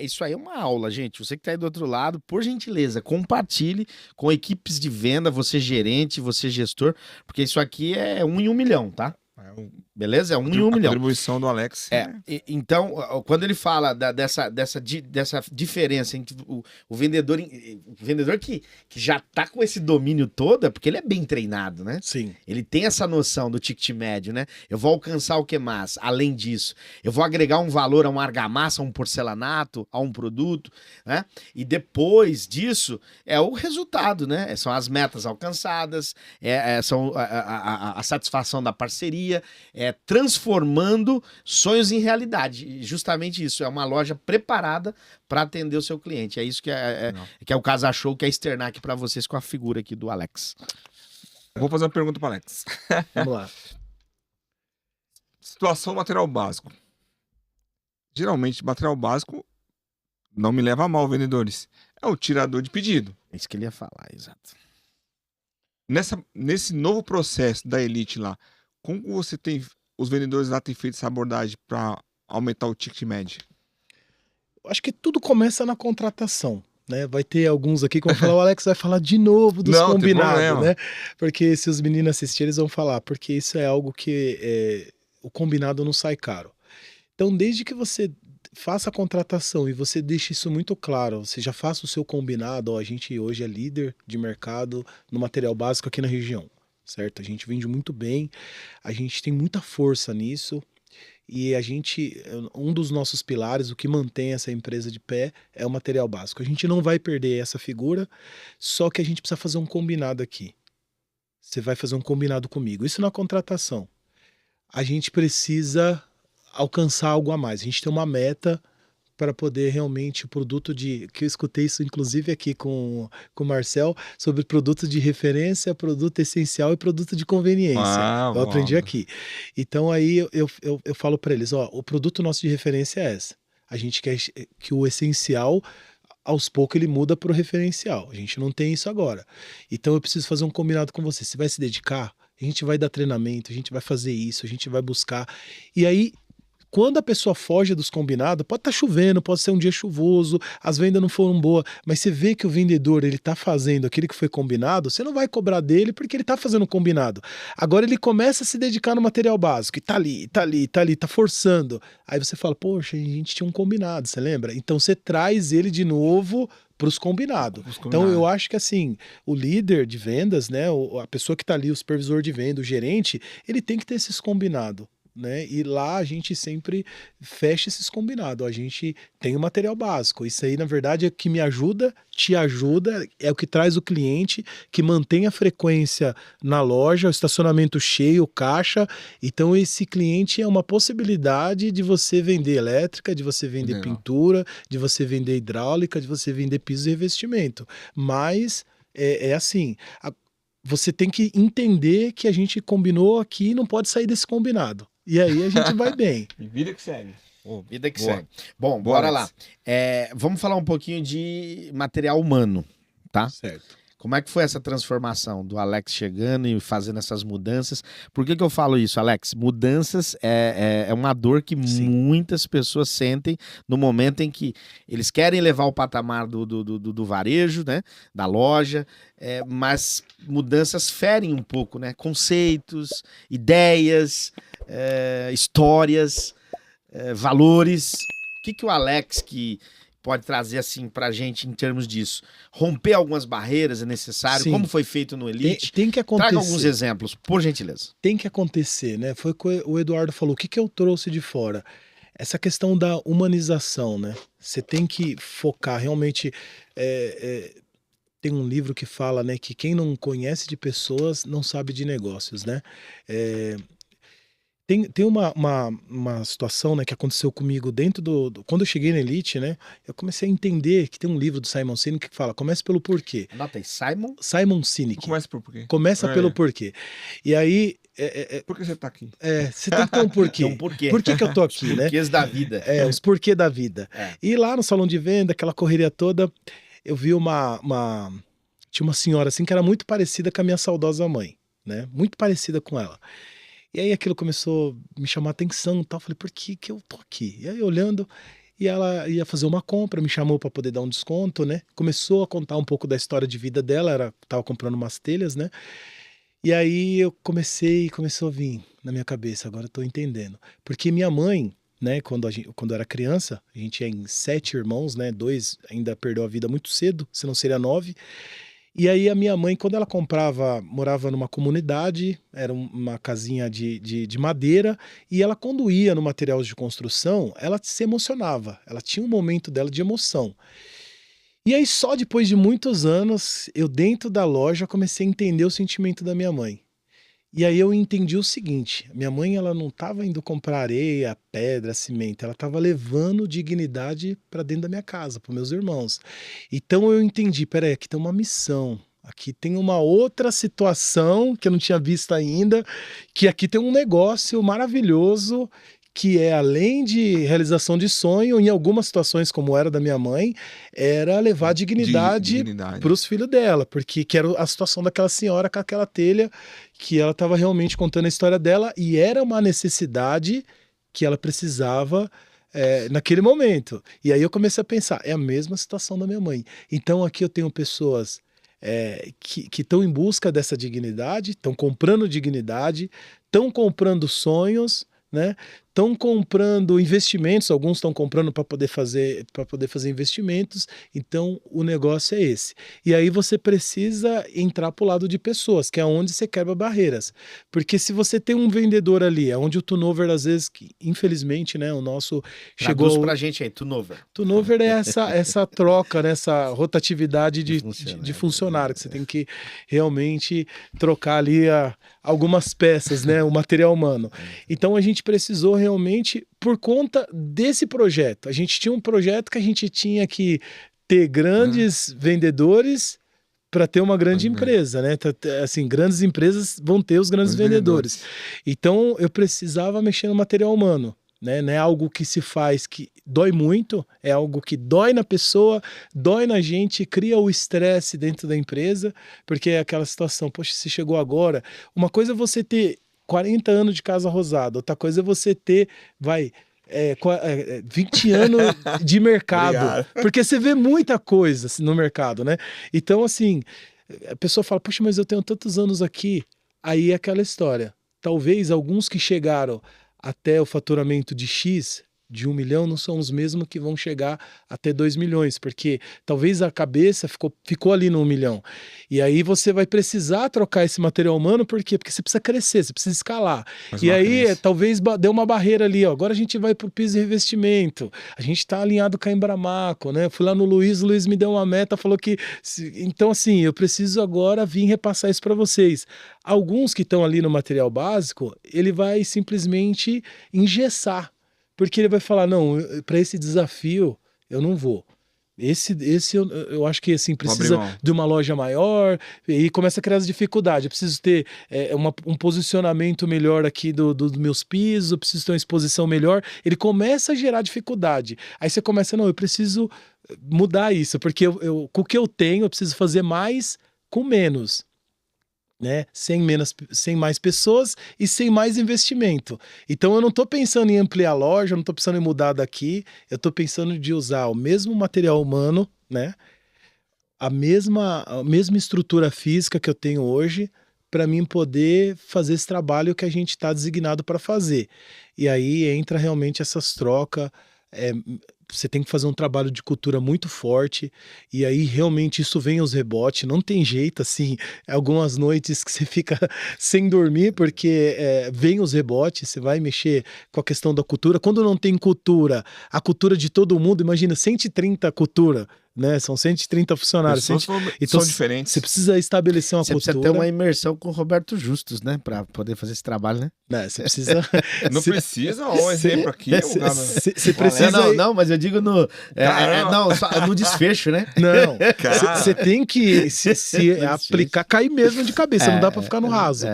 Isso aí é uma aula, gente. Você que tá aí do outro lado, por gentileza, compartilhe com equipes de venda, você gerente, você gestor, porque isso aqui é 1 em 1 milhão, tá? Beleza? É 1 em 1 milhão. A contribuição do Alex. Então, quando ele fala dessa diferença entre o vendedor que já tá com esse domínio todo, é porque ele é bem treinado, né? Sim. Ele tem essa noção do ticket médio, né? Eu vou alcançar o que mais? Além disso, eu vou agregar um valor a uma argamassa, a um porcelanato, a um produto, né? E depois disso, é o resultado, né? São as metas alcançadas, são a satisfação da parceria, transformando sonhos em realidade. Justamente isso, é uma loja preparada para atender o seu cliente. É isso que é o Casa Show, que é externar aqui para vocês com a figura aqui do Alex. Vou fazer uma pergunta para Alex. Vamos lá. Situação material básico. Geralmente, material básico, não me leva a mal, vendedores, é o tirador de pedido. É isso que ele ia falar, exato. Nesse novo processo da Elite lá, como você tem, os vendedores lá têm feito essa abordagem para aumentar o ticket médio? Acho que tudo começa na contratação, né? Vai ter alguns aqui que vão falar, o Alex vai falar de novo dos combinados, né? Porque se os meninos assistirem, eles vão falar, porque isso é algo que o combinado não sai caro. Então, desde que você faça a contratação e você deixe isso muito claro, você já faça o seu combinado, a gente hoje é líder de mercado no material básico aqui na região. Certo? A gente vende muito bem, a gente tem muita força nisso e um dos nossos pilares, o que mantém essa empresa de pé é o material básico. A gente não vai perder essa figura, só que a gente precisa fazer um combinado aqui. Você vai fazer um combinado comigo. Isso na contratação. A gente precisa alcançar algo a mais. A gente tem uma meta para poder realmente o produto que eu escutei isso inclusive aqui com o Marcel, sobre produto de referência, produto essencial e produto de conveniência. Eu aprendi aqui. Então aí eu falo para eles, o produto nosso de referência é essa. A gente quer que o essencial, aos poucos ele muda para o referencial. A gente não tem isso agora. Então eu preciso fazer um combinado com você. Você vai se dedicar? A gente vai dar treinamento, a gente vai fazer isso, a gente vai buscar. E aí, quando a pessoa foge dos combinados, pode estar chovendo, pode ser um dia chuvoso, as vendas não foram boas, mas você vê que o vendedor ele está fazendo aquilo que foi combinado, você não vai cobrar dele porque ele está fazendo o combinado. Agora ele começa a se dedicar no material básico e tá forçando. Aí você fala, poxa, a gente tinha um combinado, você lembra? Então você traz ele de novo para os combinados. Então eu acho que assim, o líder de vendas, né, a pessoa que está ali, o supervisor de venda, o gerente, ele tem que ter esses combinados. Né? E lá a gente sempre fecha esses combinados. A gente tem o material básico. Isso aí, na verdade, é o que me ajuda, te ajuda, é o que traz o cliente, que mantém a frequência na loja, o estacionamento cheio, caixa. Então, esse cliente é uma possibilidade de você vender elétrica, de você vender pintura, de você vender hidráulica, de você vender piso e revestimento. Mas é assim. Você tem que entender que a gente combinou aqui e não pode sair desse combinado. E aí a gente vai bem. E vida que segue. Vida que segue. Bom, bora lá. Vamos falar um pouquinho de material humano, tá? Certo. Como é que foi essa transformação do Alex chegando e fazendo essas mudanças? Por que eu falo isso, Alex? Mudanças é uma dor que Sim. muitas pessoas sentem no momento em que eles querem levar o patamar do varejo, né? Da loja, mas mudanças ferem um pouco, né? Conceitos, ideias, histórias, valores. O que o Alex que pode trazer assim pra gente em termos disso? Romper algumas barreiras é necessário? Sim. Como foi feito no Elite? Tem que acontecer. Traga alguns exemplos, por gentileza. Tem que acontecer, né? Foi o que o Eduardo falou. O que eu trouxe de fora? Essa questão da humanização, né? Você tem que focar realmente. Tem um livro que fala, né, que quem não conhece de pessoas não sabe de negócios, né? Tem uma situação, né, que aconteceu comigo dentro quando eu cheguei na Elite, né? Eu comecei a entender que tem um livro do Simon Sinek que fala, comece pelo porquê. Anota aí, Simon. Simon Sinek. Começa por quê? Começa pelo porquê. E aí... Por que você tá aqui? Você tem que ter um porquê. Tem um porquê. Por que eu tô aqui, Os né? porquês da vida. Os porquê da vida. É. E lá no salão de venda, aquela correria toda, eu vi tinha uma senhora assim que era muito parecida com a minha saudosa mãe, né? Muito parecida com ela. E aí aquilo começou a me chamar a atenção e tal. Falei, por que eu tô aqui? E aí olhando, e ela ia fazer uma compra, me chamou para poder dar um desconto, né? Começou a contar um pouco da história de vida dela, tava comprando umas telhas, né? E aí eu começou a vir na minha cabeça, agora eu tô entendendo. Porque minha mãe, né, quando eu era criança, a gente é em 7 irmãos, né? 2 ainda perdeu a vida muito cedo, senão seria 9. E aí a minha mãe, quando ela morava numa comunidade, era uma casinha de madeira, e ela quando ia no material de construção, ela se emocionava, ela tinha um momento dela de emoção. E aí só depois de muitos anos, eu dentro da loja comecei a entender o sentimento da minha mãe. E aí eu entendi o seguinte, minha mãe ela não estava indo comprar areia, pedra, cimento, ela estava levando dignidade para dentro da minha casa, para meus irmãos. Então eu entendi, peraí, aqui tem uma missão, aqui tem uma outra situação que eu não tinha visto ainda, que aqui tem um negócio maravilhoso, que é além de realização de sonho, em algumas situações, como era da minha mãe, era levar dignidade para os filhos dela, porque que era a situação daquela senhora com aquela telha, que ela estava realmente contando a história dela, e era uma necessidade que ela precisava naquele momento. E aí eu comecei a pensar, é a mesma situação da minha mãe. Então aqui eu tenho pessoas que estão em busca dessa dignidade, estão comprando dignidade, estão comprando sonhos, né? Estão comprando investimentos, alguns estão comprando para poder fazer investimentos, então o negócio é esse. E aí você precisa entrar para o lado de pessoas, que é onde você quebra barreiras. Porque se você tem um vendedor ali, é onde o turnover, às vezes, infelizmente, né, o nosso chegou... Traduz pra gente aí, turnover. Turnover é essa troca, né, essa rotatividade de funcionário, que você tem que realmente trocar ali algumas peças, né, o material humano. Então a gente precisou realmente, por conta desse projeto. A gente tinha um projeto que a gente tinha que ter grandes vendedores para ter uma grande empresa, né? Assim, grandes empresas vão ter os grandes vendedores. Então eu precisava mexer no material humano, né? Não é algo que se faz que dói muito, é algo que dói na pessoa, dói na gente, cria o estresse dentro da empresa, porque é aquela situação, poxa, você chegou agora. Uma coisa é você ter 40 anos de casa rosada, outra coisa é você ter, 20 anos de mercado. Obrigado. Porque você vê muita coisa no mercado, né? Então, assim, a pessoa fala, poxa, mas eu tenho tantos anos aqui. Aí é aquela história. Talvez alguns que chegaram até o faturamento de X, de 1 milhão, não são os mesmos que vão chegar até 2 milhões, porque talvez a cabeça ficou ali no 1 milhão. E aí você vai precisar trocar esse material humano, por quê? Porque você precisa crescer, você precisa escalar. E aí talvez deu uma barreira ali, ó. Agora a gente vai pro piso de revestimento, a gente tá alinhado com a Embramaco, né? Eu fui lá no Luiz, o Luiz me deu uma meta, falou que... Então assim, eu preciso agora vir repassar isso para vocês. Alguns que estão ali no material básico, ele vai simplesmente engessar, porque ele vai falar, não, para esse desafio eu não vou. Esse eu acho que assim, precisa de uma loja maior, e começa a criar as dificuldades. Eu preciso ter um posicionamento melhor aqui dos meus pisos, eu preciso ter uma exposição melhor. Ele começa a gerar dificuldade. Aí você começa, não, eu preciso mudar isso, porque com o que eu tenho, eu preciso fazer mais com menos, né? Sem mais pessoas e sem mais investimento. Então eu não estou pensando em ampliar a loja, eu não estou pensando em mudar daqui, eu estou pensando de usar o mesmo material humano, né? A mesma estrutura física que eu tenho hoje para mim poder fazer esse trabalho que a gente está designado para fazer. E aí entra realmente essas trocas. Você tem que fazer um trabalho de cultura muito forte, e aí realmente isso vem aos rebotes, não tem jeito, assim, algumas noites que você fica sem dormir, porque vem os rebotes, você vai mexer com a questão da cultura. Quando não tem cultura, a cultura de todo mundo, imagina, 130 cultura, né? São 130 funcionários. Então, são diferentes. Você precisa estabelecer uma cultura. Você precisa ter uma imersão com o Roberto Justus, né? Pra poder fazer esse trabalho, né? Você precisa... Não precisa, um exemplo aqui. Você precisa... Não, mas eu digo no desfecho, né? Não, você tem que se aplicar, cair mesmo de cabeça, não dá pra ficar no raso.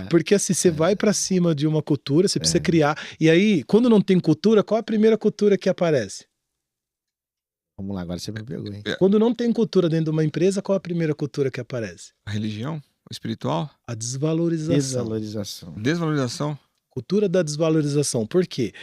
Porque assim, você vai pra cima de uma cultura, você precisa criar. E aí, quando não tem cultura, qual a primeira cultura que aparece? Vamos lá, agora você me pegou, hein? Quando não tem cultura dentro de uma empresa, qual a primeira cultura que aparece? A religião? O espiritual? A desvalorização. Desvalorização? Cultura da desvalorização. Por quê?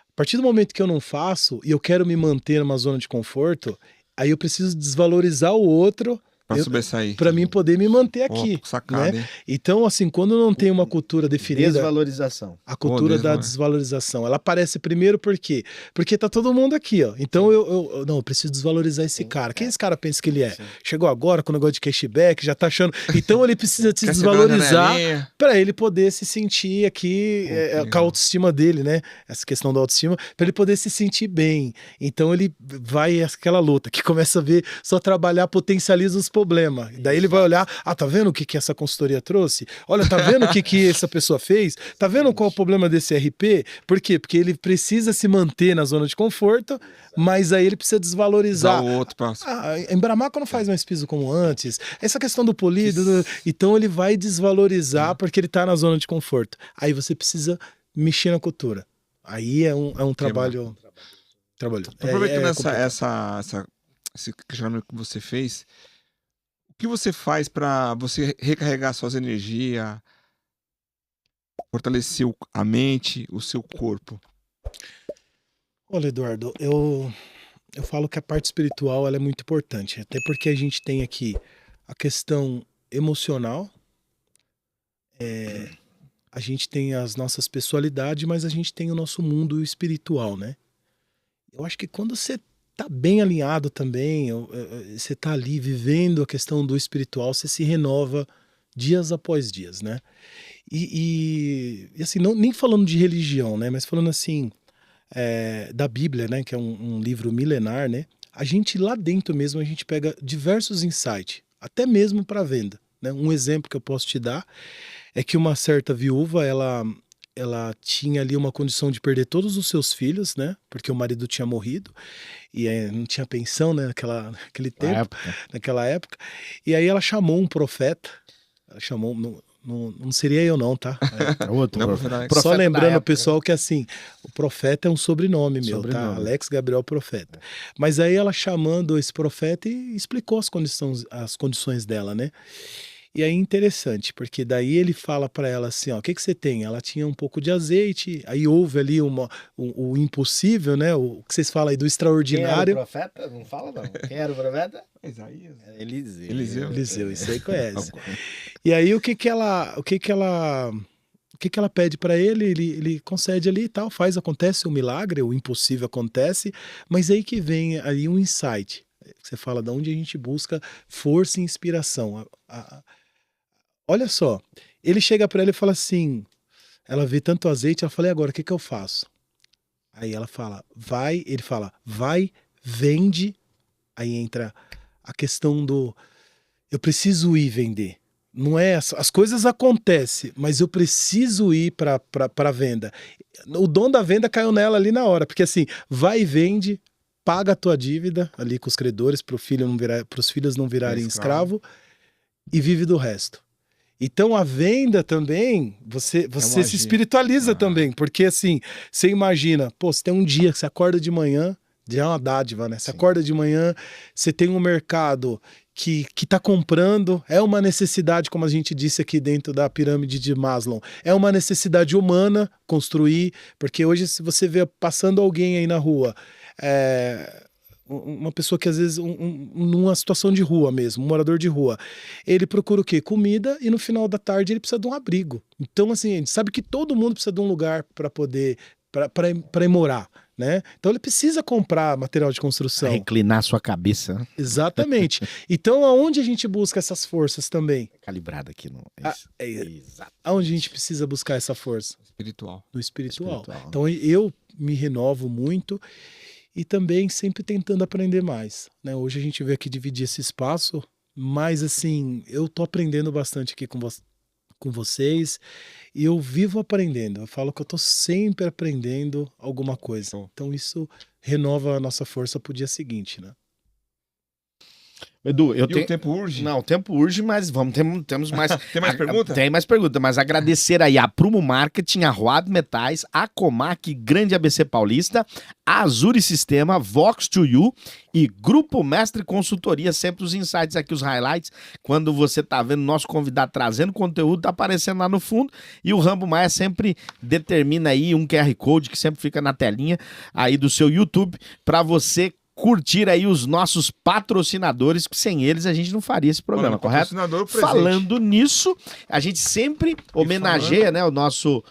A partir do momento que eu não faço e eu quero me manter numa zona de conforto, aí eu preciso desvalorizar o outro para sobressair. Para mim poder me manter aqui. Sacada, né? Hein? Então, assim, quando não tem uma cultura definida... Desvalorização. A cultura da desvalorização. Ela aparece primeiro por quê? Porque tá todo mundo aqui, ó. Então eu preciso desvalorizar esse cara. Quem esse cara pensa que ele é? Sim. Chegou agora com o negócio de cashback, já tá achando... Então ele precisa se desvalorizar para ele poder se sentir aqui com a autoestima dele, né? Essa questão da autoestima, para ele poder se sentir bem. Então ele vai aquela luta que começa a ver, só trabalhar, potencializa os problema. Daí ele vai olhar, tá vendo o que essa consultoria trouxe? Olha, tá vendo o que essa pessoa fez? Tá vendo qual é o problema desse RP? Por quê? Porque ele precisa se manter na zona de conforto, mas aí ele precisa desvalorizar. O outro passo. Em Bramaco não faz mais piso como antes. Essa questão do polido, então ele vai desvalorizar porque ele tá na zona de conforto. Aí você precisa mexer na cultura. Aí é um trabalho... Aproveitando esse questionamento que você fez, o que você faz para você recarregar suas energias, fortalecer a mente, o seu corpo? Olha, Eduardo, eu falo que a parte espiritual ela é muito importante, até porque a gente tem aqui a questão emocional, a gente tem as nossas pessoalidades, mas a gente tem o nosso mundo espiritual, né? Eu acho que quando você tá bem alinhado também, você tá ali vivendo a questão do espiritual, você se renova dias após dias, né? E assim, nem falando de religião, né? Mas falando assim, da Bíblia, né? Que é um livro milenar, né? A gente lá dentro mesmo, a gente pega diversos insights, até mesmo para venda, né? Um exemplo que eu posso te dar é que uma certa viúva, ela tinha ali uma condição de perder todos os seus filhos, né? Porque o marido tinha morrido e não tinha pensão, né? Naquela época. E aí ela chamou um profeta. Ela chamou, não seria eu não, tá? Outro profeta. Só lembrando o pessoal que assim, o profeta é um sobrenome meu, tá? Alex Gabriel Profeta. Mas aí ela chamando esse profeta e explicou as condições dela, né? E aí interessante, porque daí ele fala para ela assim, ó, o que você tem? Ela tinha um pouco de azeite, aí houve ali o impossível, né? O que vocês falam aí do extraordinário. Quem era o profeta? Não fala não. Quem era o profeta? Isaías. Eliseu, isso aí conhece. E aí o que ela pede para ele concede ali e tal, acontece um milagre, o impossível acontece, mas aí que vem aí um insight. Você fala de onde a gente busca força e inspiração. Olha só, ele chega para ela e fala assim, ela vê tanto azeite, ela fala, e agora, o que eu faço? Aí ela fala, ele fala, vai, vende, aí entra a questão do, eu preciso ir vender. Não é, as coisas acontecem, mas eu preciso ir para venda. O dom da venda caiu nela ali na hora, porque assim, vai e vende, paga a tua dívida ali com os credores, para os filhos não virarem escravo, e vive do resto. Então a venda também, você se espiritualiza também, porque assim, você imagina, você tem um dia que você acorda de manhã, Já é uma dádiva, né? Você Sim. acorda de manhã, você tem um mercado que tá comprando, é uma necessidade, como a gente disse aqui dentro da pirâmide de Maslow, é uma necessidade humana construir, porque hoje se você vê passando alguém aí na rua, uma pessoa que às vezes, numa situação de rua mesmo, um morador de rua, ele procura o quê? Comida e no final da tarde ele precisa de um abrigo. Então assim, a gente sabe que todo mundo precisa de um lugar para poder, para ir morar. Né? Então ele precisa comprar material de construção. Reclinar sua cabeça, né? Exatamente. Então aonde a gente busca essas forças também? Calibrado aqui no. Exato. Aonde a gente precisa buscar essa força? Espiritual. No espiritual. Espiritual. Então eu me renovo muito e também sempre tentando aprender mais. Né? Hoje a gente veio aqui dividir esse espaço, mas assim, eu tô aprendendo bastante aqui com vocês. E eu vivo aprendendo. Eu falo que eu tô sempre aprendendo alguma coisa. Então isso renova a nossa força pro dia seguinte, né? Edu, O tempo urge? Não, o tempo urge, mas temos mais. Tem mais pergunta? Tem mais pergunta, mas agradecer aí a Prumo Marketing, a Roab Metais, a Comac Grande ABC Paulista, a Azuri Sistema, Vox2U e Grupo Mestre Consultoria, sempre os insights aqui, os highlights, quando você tá vendo nosso convidado trazendo conteúdo, tá aparecendo lá no fundo, e o Rambo Maia sempre determina aí um QR Code que sempre fica na telinha aí do seu YouTube, para você curtir aí os nossos patrocinadores, que sem eles a gente não faria esse programa, correto? Falando nisso, a gente sempre homenageia, né, o nosso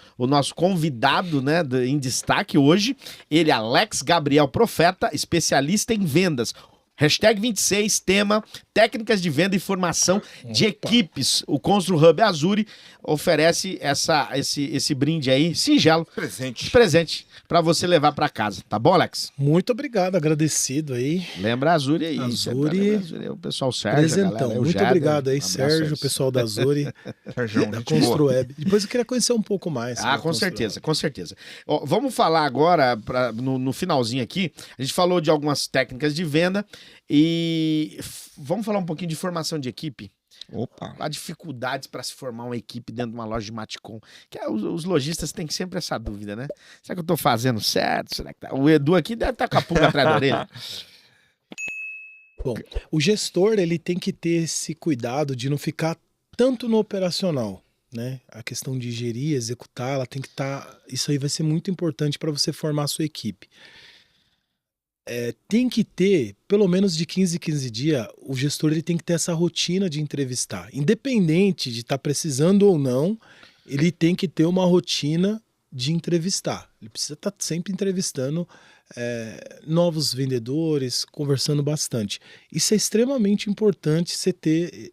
convidado, né, em destaque hoje, ele, Alex Gabriel Profeta, especialista em vendas. Hashtag 26, tema, técnicas de venda e formação de equipes. O Constru Hub Azuri oferece esse brinde aí, singelo. Presente para você levar para casa, tá bom, Alex? Muito obrigado, agradecido aí. Lembra a Azuri aí. Azuri, o pessoal Sérgio, presentão. Galera, muito Jader, obrigado aí, Sérgio, o pessoal da Azuri, da Construweb. Depois eu queria conhecer um pouco mais. Com certeza, com certeza. Ó, vamos falar agora, no finalzinho aqui, a gente falou de algumas técnicas de venda e vamos falar um pouquinho de formação de equipe. Opa. Há dificuldades para se formar uma equipe dentro de uma loja de Maticom. Que os lojistas têm sempre essa dúvida, né? Será que eu tô fazendo certo? Será que tá? O Edu aqui deve estar com a pulga atrás da orelha. Bom, o gestor ele tem que ter esse cuidado de não ficar tanto no operacional, né? A questão de gerir, executar, ela tem que estar. Isso aí vai ser muito importante para você formar a sua equipe. Tem que ter, pelo menos de 15 em 15 dias, o gestor ele tem que ter essa rotina de entrevistar. Independente de estar precisando ou não, ele tem que ter uma rotina de entrevistar. Ele precisa estar sempre entrevistando novos vendedores, conversando bastante. Isso é extremamente importante você ter.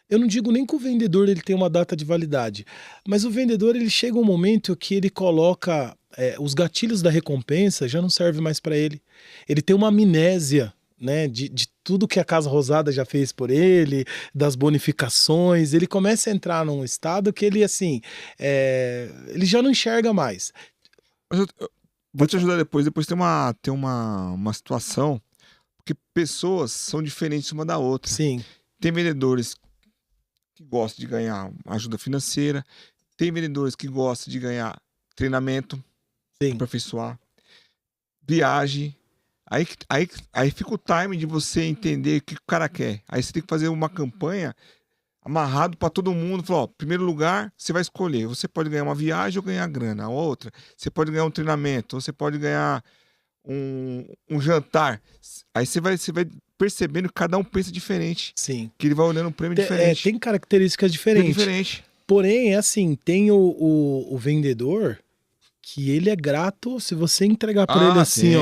Eu não digo nem que o vendedor ele tem uma data de validade, mas o vendedor ele chega um momento que ele coloca os gatilhos da recompensa já não servem mais para ele. Ele tem uma amnésia, né, de tudo que a Casa Rosada já fez por ele, das bonificações. Ele começa a entrar num estado que ele assim, ele já não enxerga mais. Mas eu vou te ajudar depois. Depois tem uma situação, porque pessoas são diferentes uma da outra. Sim. Tem vendedores que gostam de ganhar ajuda financeira, tem vendedores que gostam de ganhar treinamento, aperfeiçoar, viagem. Aí fica o time de você entender o que o cara quer. Aí você tem que fazer uma campanha amarrado para todo mundo. Falar, primeiro lugar, você vai escolher. Você pode ganhar uma viagem ou ganhar grana. A outra, você pode ganhar um treinamento, ou você pode ganhar um jantar. Aí você vai percebendo que cada um pensa diferente. Sim. Que ele vai olhando um prêmio diferente. Tem características diferentes. Porém, assim, tem o vendedor que ele é grato se você entregar para ele assim,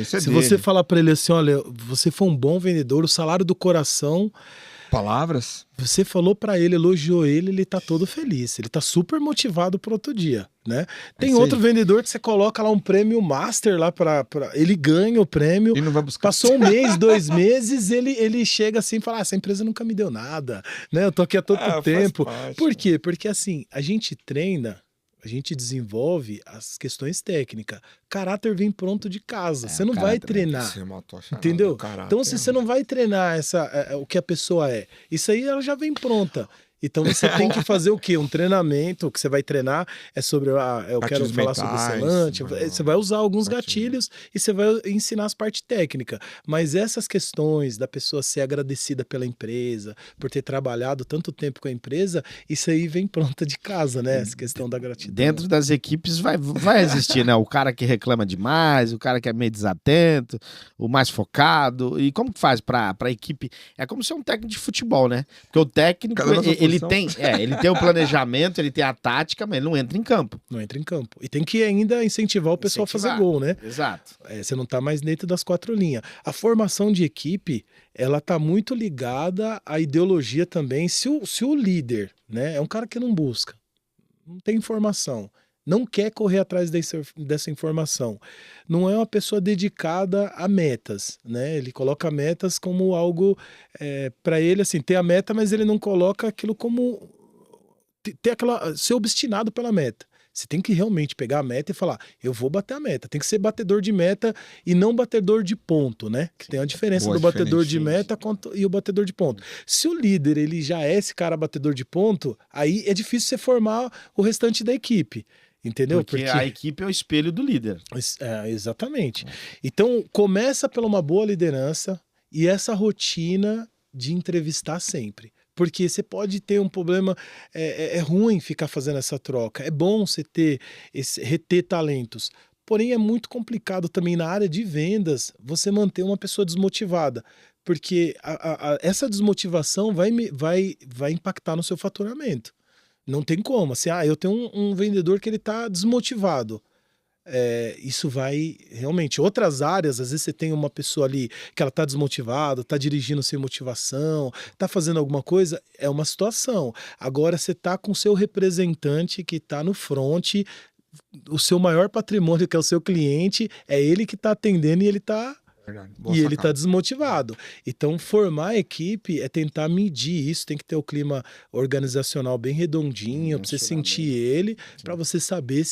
se você falar para ele assim, olha, você foi um bom vendedor, o salário do coração, palavras, você falou para ele, elogiou ele tá todo feliz, ele tá super motivado pro outro dia, né? Tem outro vendedor que você coloca lá um prêmio master lá para ele ganha o prêmio, ele não vai buscar. Passou um mês, 2 meses, ele chega assim e fala, essa empresa nunca me deu nada, né? Eu tô aqui há tanto tempo. Por quê? Porque assim, a gente treina, a gente desenvolve as questões técnicas. Caráter vem pronto de casa. Você não vai treinar. Entendeu? Então, se você não vai treinar o que a pessoa é, isso aí ela já vem pronta. Então você tem que fazer o quê? Um treinamento, o que você vai treinar é sobre, eu quero Gatilhos falar sobre mentais, selante, você vai usar alguns gatilhos. gatilhos e você vai ensinar as partes técnicas. Mas essas questões da pessoa ser agradecida pela empresa, por ter trabalhado tanto tempo com a empresa, isso aí vem pronta de casa, né? Essa questão da gratidão. Dentro das equipes vai existir, né? O cara que reclama demais, o cara que é meio desatento, o mais focado. E como que faz pra equipe? É como ser um técnico de futebol, né? Porque o técnico, Cada um na sua ele função. ele tem o planejamento, ele tem a tática, mas ele não entra em campo. Não entra em campo. E tem que ainda incentivar o pessoal a fazer Incentivar. gol, né? Exato. Você não tá mais dentro das 4 linhas. A formação de equipe, ela tá muito ligada à ideologia também. Se o líder, né, é um cara que não busca, não tem informação, não quer correr atrás dessa informação, não é uma pessoa dedicada a metas, né? Ele coloca metas como algo para ele, assim, ter a meta, mas ele não coloca aquilo como ser obstinado pela meta. Você tem que realmente pegar a meta e falar, eu vou bater a meta. Tem que ser batedor de meta e não batedor de ponto, né? Que tem a diferença Boa, do batedor de diferente. meta e o batedor de ponto. Se o líder ele já é esse cara batedor de ponto, aí é difícil você formar o restante da equipe. Entendeu? Porque a equipe é o espelho do líder. Exatamente. Então, começa pela uma boa liderança e essa rotina de entrevistar sempre. Porque você pode ter um problema, é ruim ficar fazendo essa troca. É bom você reter talentos. Porém, é muito complicado também na área de vendas você manter uma pessoa desmotivada. Porque essa desmotivação vai impactar no seu faturamento. Não tem como. Assim, eu tenho um vendedor que ele está desmotivado. Isso vai realmente. Outras áreas, às vezes você tem uma pessoa ali que ela tá desmotivada, tá dirigindo sem motivação, tá fazendo alguma coisa, é uma situação. Agora você tá com o seu representante que tá no front, o seu maior patrimônio, que é o seu cliente, é ele que tá atendendo e ele tá. Verdade. Boa E ele sacada. está desmotivado. Então, formar a equipe é tentar medir isso. Tem que ter o clima organizacional bem redondinho, para você sentir ele, para você saber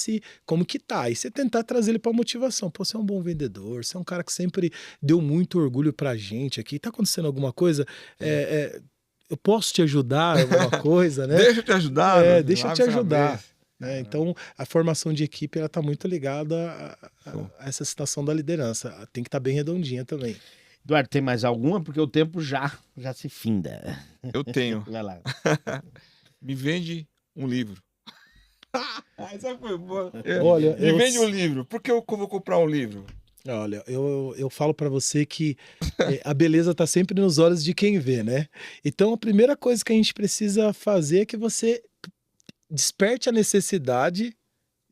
como que tá. E você tentar trazer ele para motivação. Pô, você é um bom vendedor, você é um cara que sempre deu muito orgulho pra gente aqui. Tá acontecendo alguma coisa? Eu posso te ajudar em alguma coisa, né? Deixa eu te ajudar. Deixa eu te abre essa ajudar. cabeça. Então, a formação de equipe ela está muito ligada a essa situação da liderança. Tem que estar bem redondinha também. Eduardo, tem mais alguma? Porque o tempo já se finda. Eu tenho. Vai lá. Me vende um livro. Essa foi boa. Olha, Me vende um livro. Por que eu vou comprar um livro? Olha, eu falo para você que a beleza tá sempre nos olhos de quem vê, né? Então, a primeira coisa que a gente precisa fazer é que você desperte a necessidade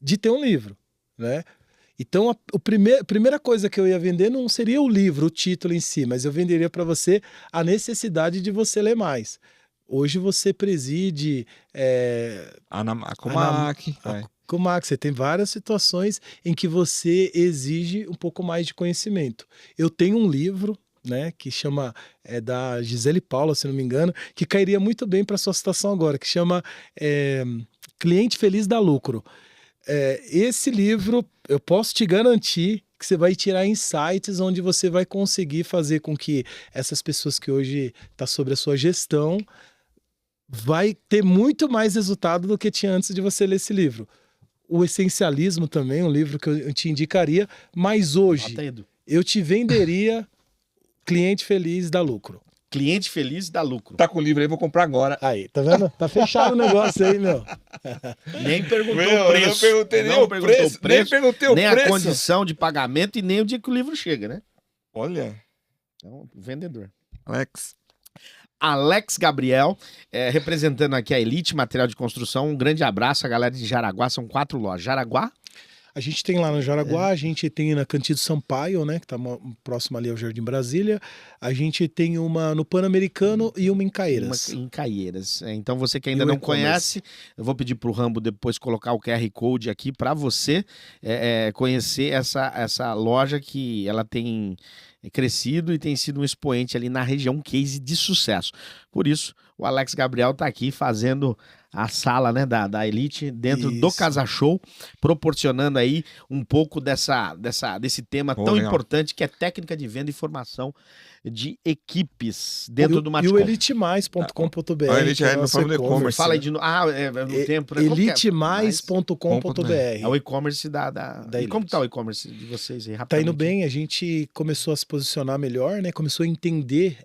de ter um livro, né? Então, a primeira coisa que eu ia vender não seria o livro, o título em si, mas eu venderia para você a necessidade de você ler mais. Hoje você preside A Comac. Comac, você tem várias situações em que você exige um pouco mais de conhecimento. Eu tenho um livro, né, que chama, da Gisele Paula, se não me engano, que cairia muito bem para sua situação agora, que chama Cliente Feliz dá Lucro. Esse livro, eu posso te garantir que você vai tirar insights onde você vai conseguir fazer com que essas pessoas que hoje estão sobre a sua gestão vai ter muito mais resultado do que tinha antes de você ler esse livro. O Essencialismo também, um livro que eu te indicaria, mas hoje eu te venderia Cliente Feliz dá Lucro. Cliente Feliz dá lucro. Tá com o livro aí, vou comprar agora. Aí, tá vendo? Tá fechado o negócio aí, meu. Nem perguntou o preço. Não perguntei nem o preço. Nem perguntei o nem preço. a condição de pagamento e nem o dia que o livro chega, né? Olha. Então, vendedor. Alex Gabriel, representando aqui a Elite Material de Construção. Um grande abraço, a galera de Jaraguá. São 4 lojas. Jaraguá? A gente tem lá no Jaraguá, a gente tem na Cantido Sampaio, né, que tá próximo ali ao Jardim Brasília. A gente tem uma no Pan-Americano e uma em Caieiras. Em Caieiras. Então você que ainda não conhece, eu vou pedir pro Rambo depois colocar o QR Code aqui para você conhecer essa loja que ela tem crescido e tem sido um expoente ali na região, um case de sucesso. Por isso, o Alex Gabriel tá aqui fazendo a sala, né, da Elite dentro do Isso. Casa Show, proporcionando aí um pouco desse tema tão legal. importante que é técnica de venda e formação de equipes dentro do E o Matcom. elitemais.com.br. A Elite que é é o no nosso falando e-commerce, e-commerce. Fala aí né? de novo. No tempo, né? Como que é? elitemais.com.br. É o e-commerce da... E como Elite. que tá o e-commerce de vocês aí, Tá rapidamente? indo bem, a gente começou a se posicionar melhor, né? Começou a entender.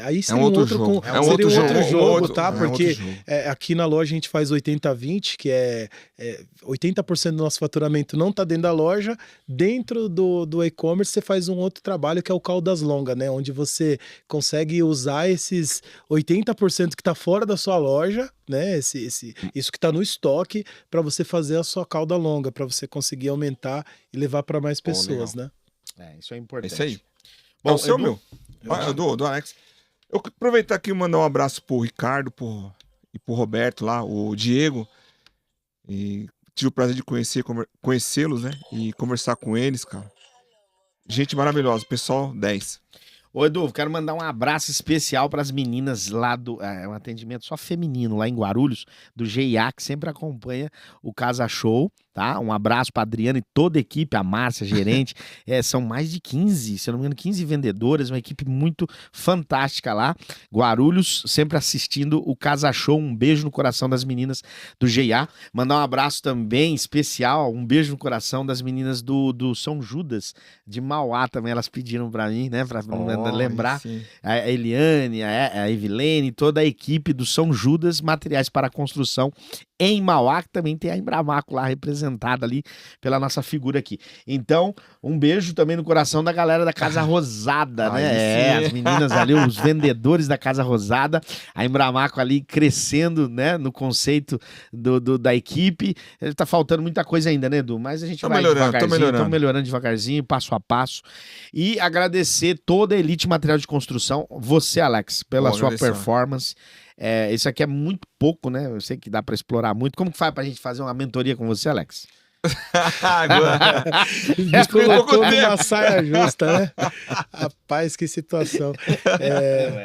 Aí seria outro outro jogo. seria um outro jogo, tá? é um outro Porque jogo. aqui na loja a gente faz 80-20, que é 80% do nosso faturamento não tá dentro da loja. Dentro do e-commerce você faz um outro trabalho que é o caudas longas, né? Onde você consegue usar esses 80% que tá fora da sua loja, né? Isso que tá no estoque, para você fazer a sua cauda longa, para você conseguir aumentar e levar para mais pessoas, né? Isso é É importante. isso aí. Bom, É o seu, Edu? meu? Do Alex. Eu quero aproveitar aqui e mandar um abraço pro Ricardo e pro Roberto lá, o Diego. E tive o prazer de conhecê-los, né? E conversar com eles, cara. Gente maravilhosa, pessoal 10. Ô, Edu, quero mandar um abraço especial para as meninas lá um atendimento só feminino lá em Guarulhos, do GIA, que sempre acompanha o Casa Show, tá? Um abraço para Adriana e toda a equipe, a Márcia, gerente. São mais de 15, se eu não me engano, 15 vendedoras, uma equipe muito fantástica lá. Guarulhos, sempre assistindo o Casa Show. Um beijo no coração das meninas do GIA. Mandar um abraço também especial, um beijo no coração das meninas do São Judas, de Mauá também. Elas pediram para mim, né? Pra lembrar. A Eliane, a Evilene, toda a equipe do São Judas Materiais para Construção em Mauá, que também tem a Embramaco lá representada ali pela nossa figura aqui. Então, um beijo também no coração da galera da Casa Rosada, né? As meninas ali, os vendedores da Casa Rosada, a Embramaco ali crescendo, né, no conceito da equipe. Tá faltando muita coisa ainda, né, Edu? Mas a gente vai devagarzinho, estamos melhorando devagarzinho, passo a passo. E agradecer toda a Elite Material de Construção, você, Alex, pela sua performance. Isso aqui é muito pouco, né? Eu sei que dá para explorar muito. Como que faz pra gente fazer uma mentoria com você, Alex? Me colocou numa saia justa, né? Rapaz, que situação.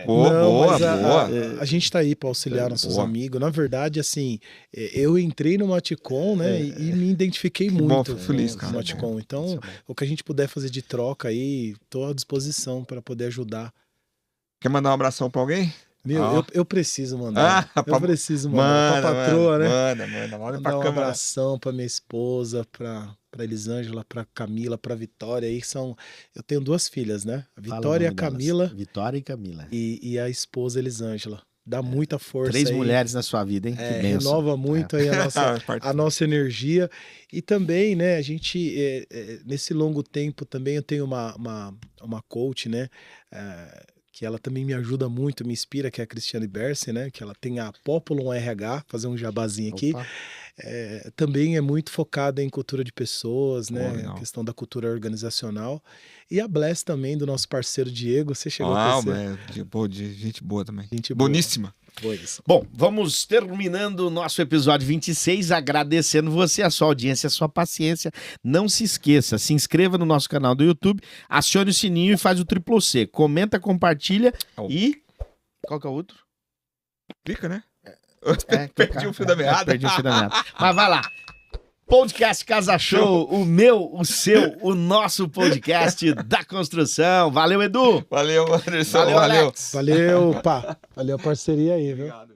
Boa. A gente tá aí para auxiliar nossos amigos. Na verdade, assim, eu entrei no Matcom, né? E me identifiquei muito feliz, cara. no Matcom. Então, o que a gente puder fazer de troca aí, tô à disposição para poder ajudar. Quer mandar um abração pra alguém? Eu preciso mandar. Eu preciso mandar pra patroa, né? Manda mandar um abração pra minha esposa, pra Elisângela, pra Camila, pra Vitória. Eu tenho 2 filhas, né? A Vitória e a Camila. Vitória e Camila. E a esposa Elisângela. Dá muita força. 3 aí. mulheres na sua vida, hein? Que bênção. Renova muito aí a nossa energia. E também, né, a gente, nesse longo tempo também eu tenho uma coach, né? Que ela também me ajuda muito, me inspira, que é a Cristiane Berce, né? Que ela tem a Populum RH, fazer um jabazinho aqui. Também é muito focada em cultura de pessoas, né? A questão da cultura organizacional. E a Bless também, do nosso parceiro Diego, você chegou a conhecer? Gente boa também. Gente boa. Boníssima. Bom, vamos terminando o nosso episódio 26, agradecendo você, a sua audiência, a sua paciência. Não se esqueça, se inscreva no nosso canal do YouTube, acione o sininho e faz o triplo C. Comenta, compartilha e... Qual que é o outro? Clica, né? Perdi o fio da meada. Mas vai lá. Podcast Casa Show, o meu, o seu, o nosso podcast da construção. Valeu, Edu. Valeu, Anderson. Valeu, Alex. Valeu, pá. Valeu a parceria aí, viu? Obrigado.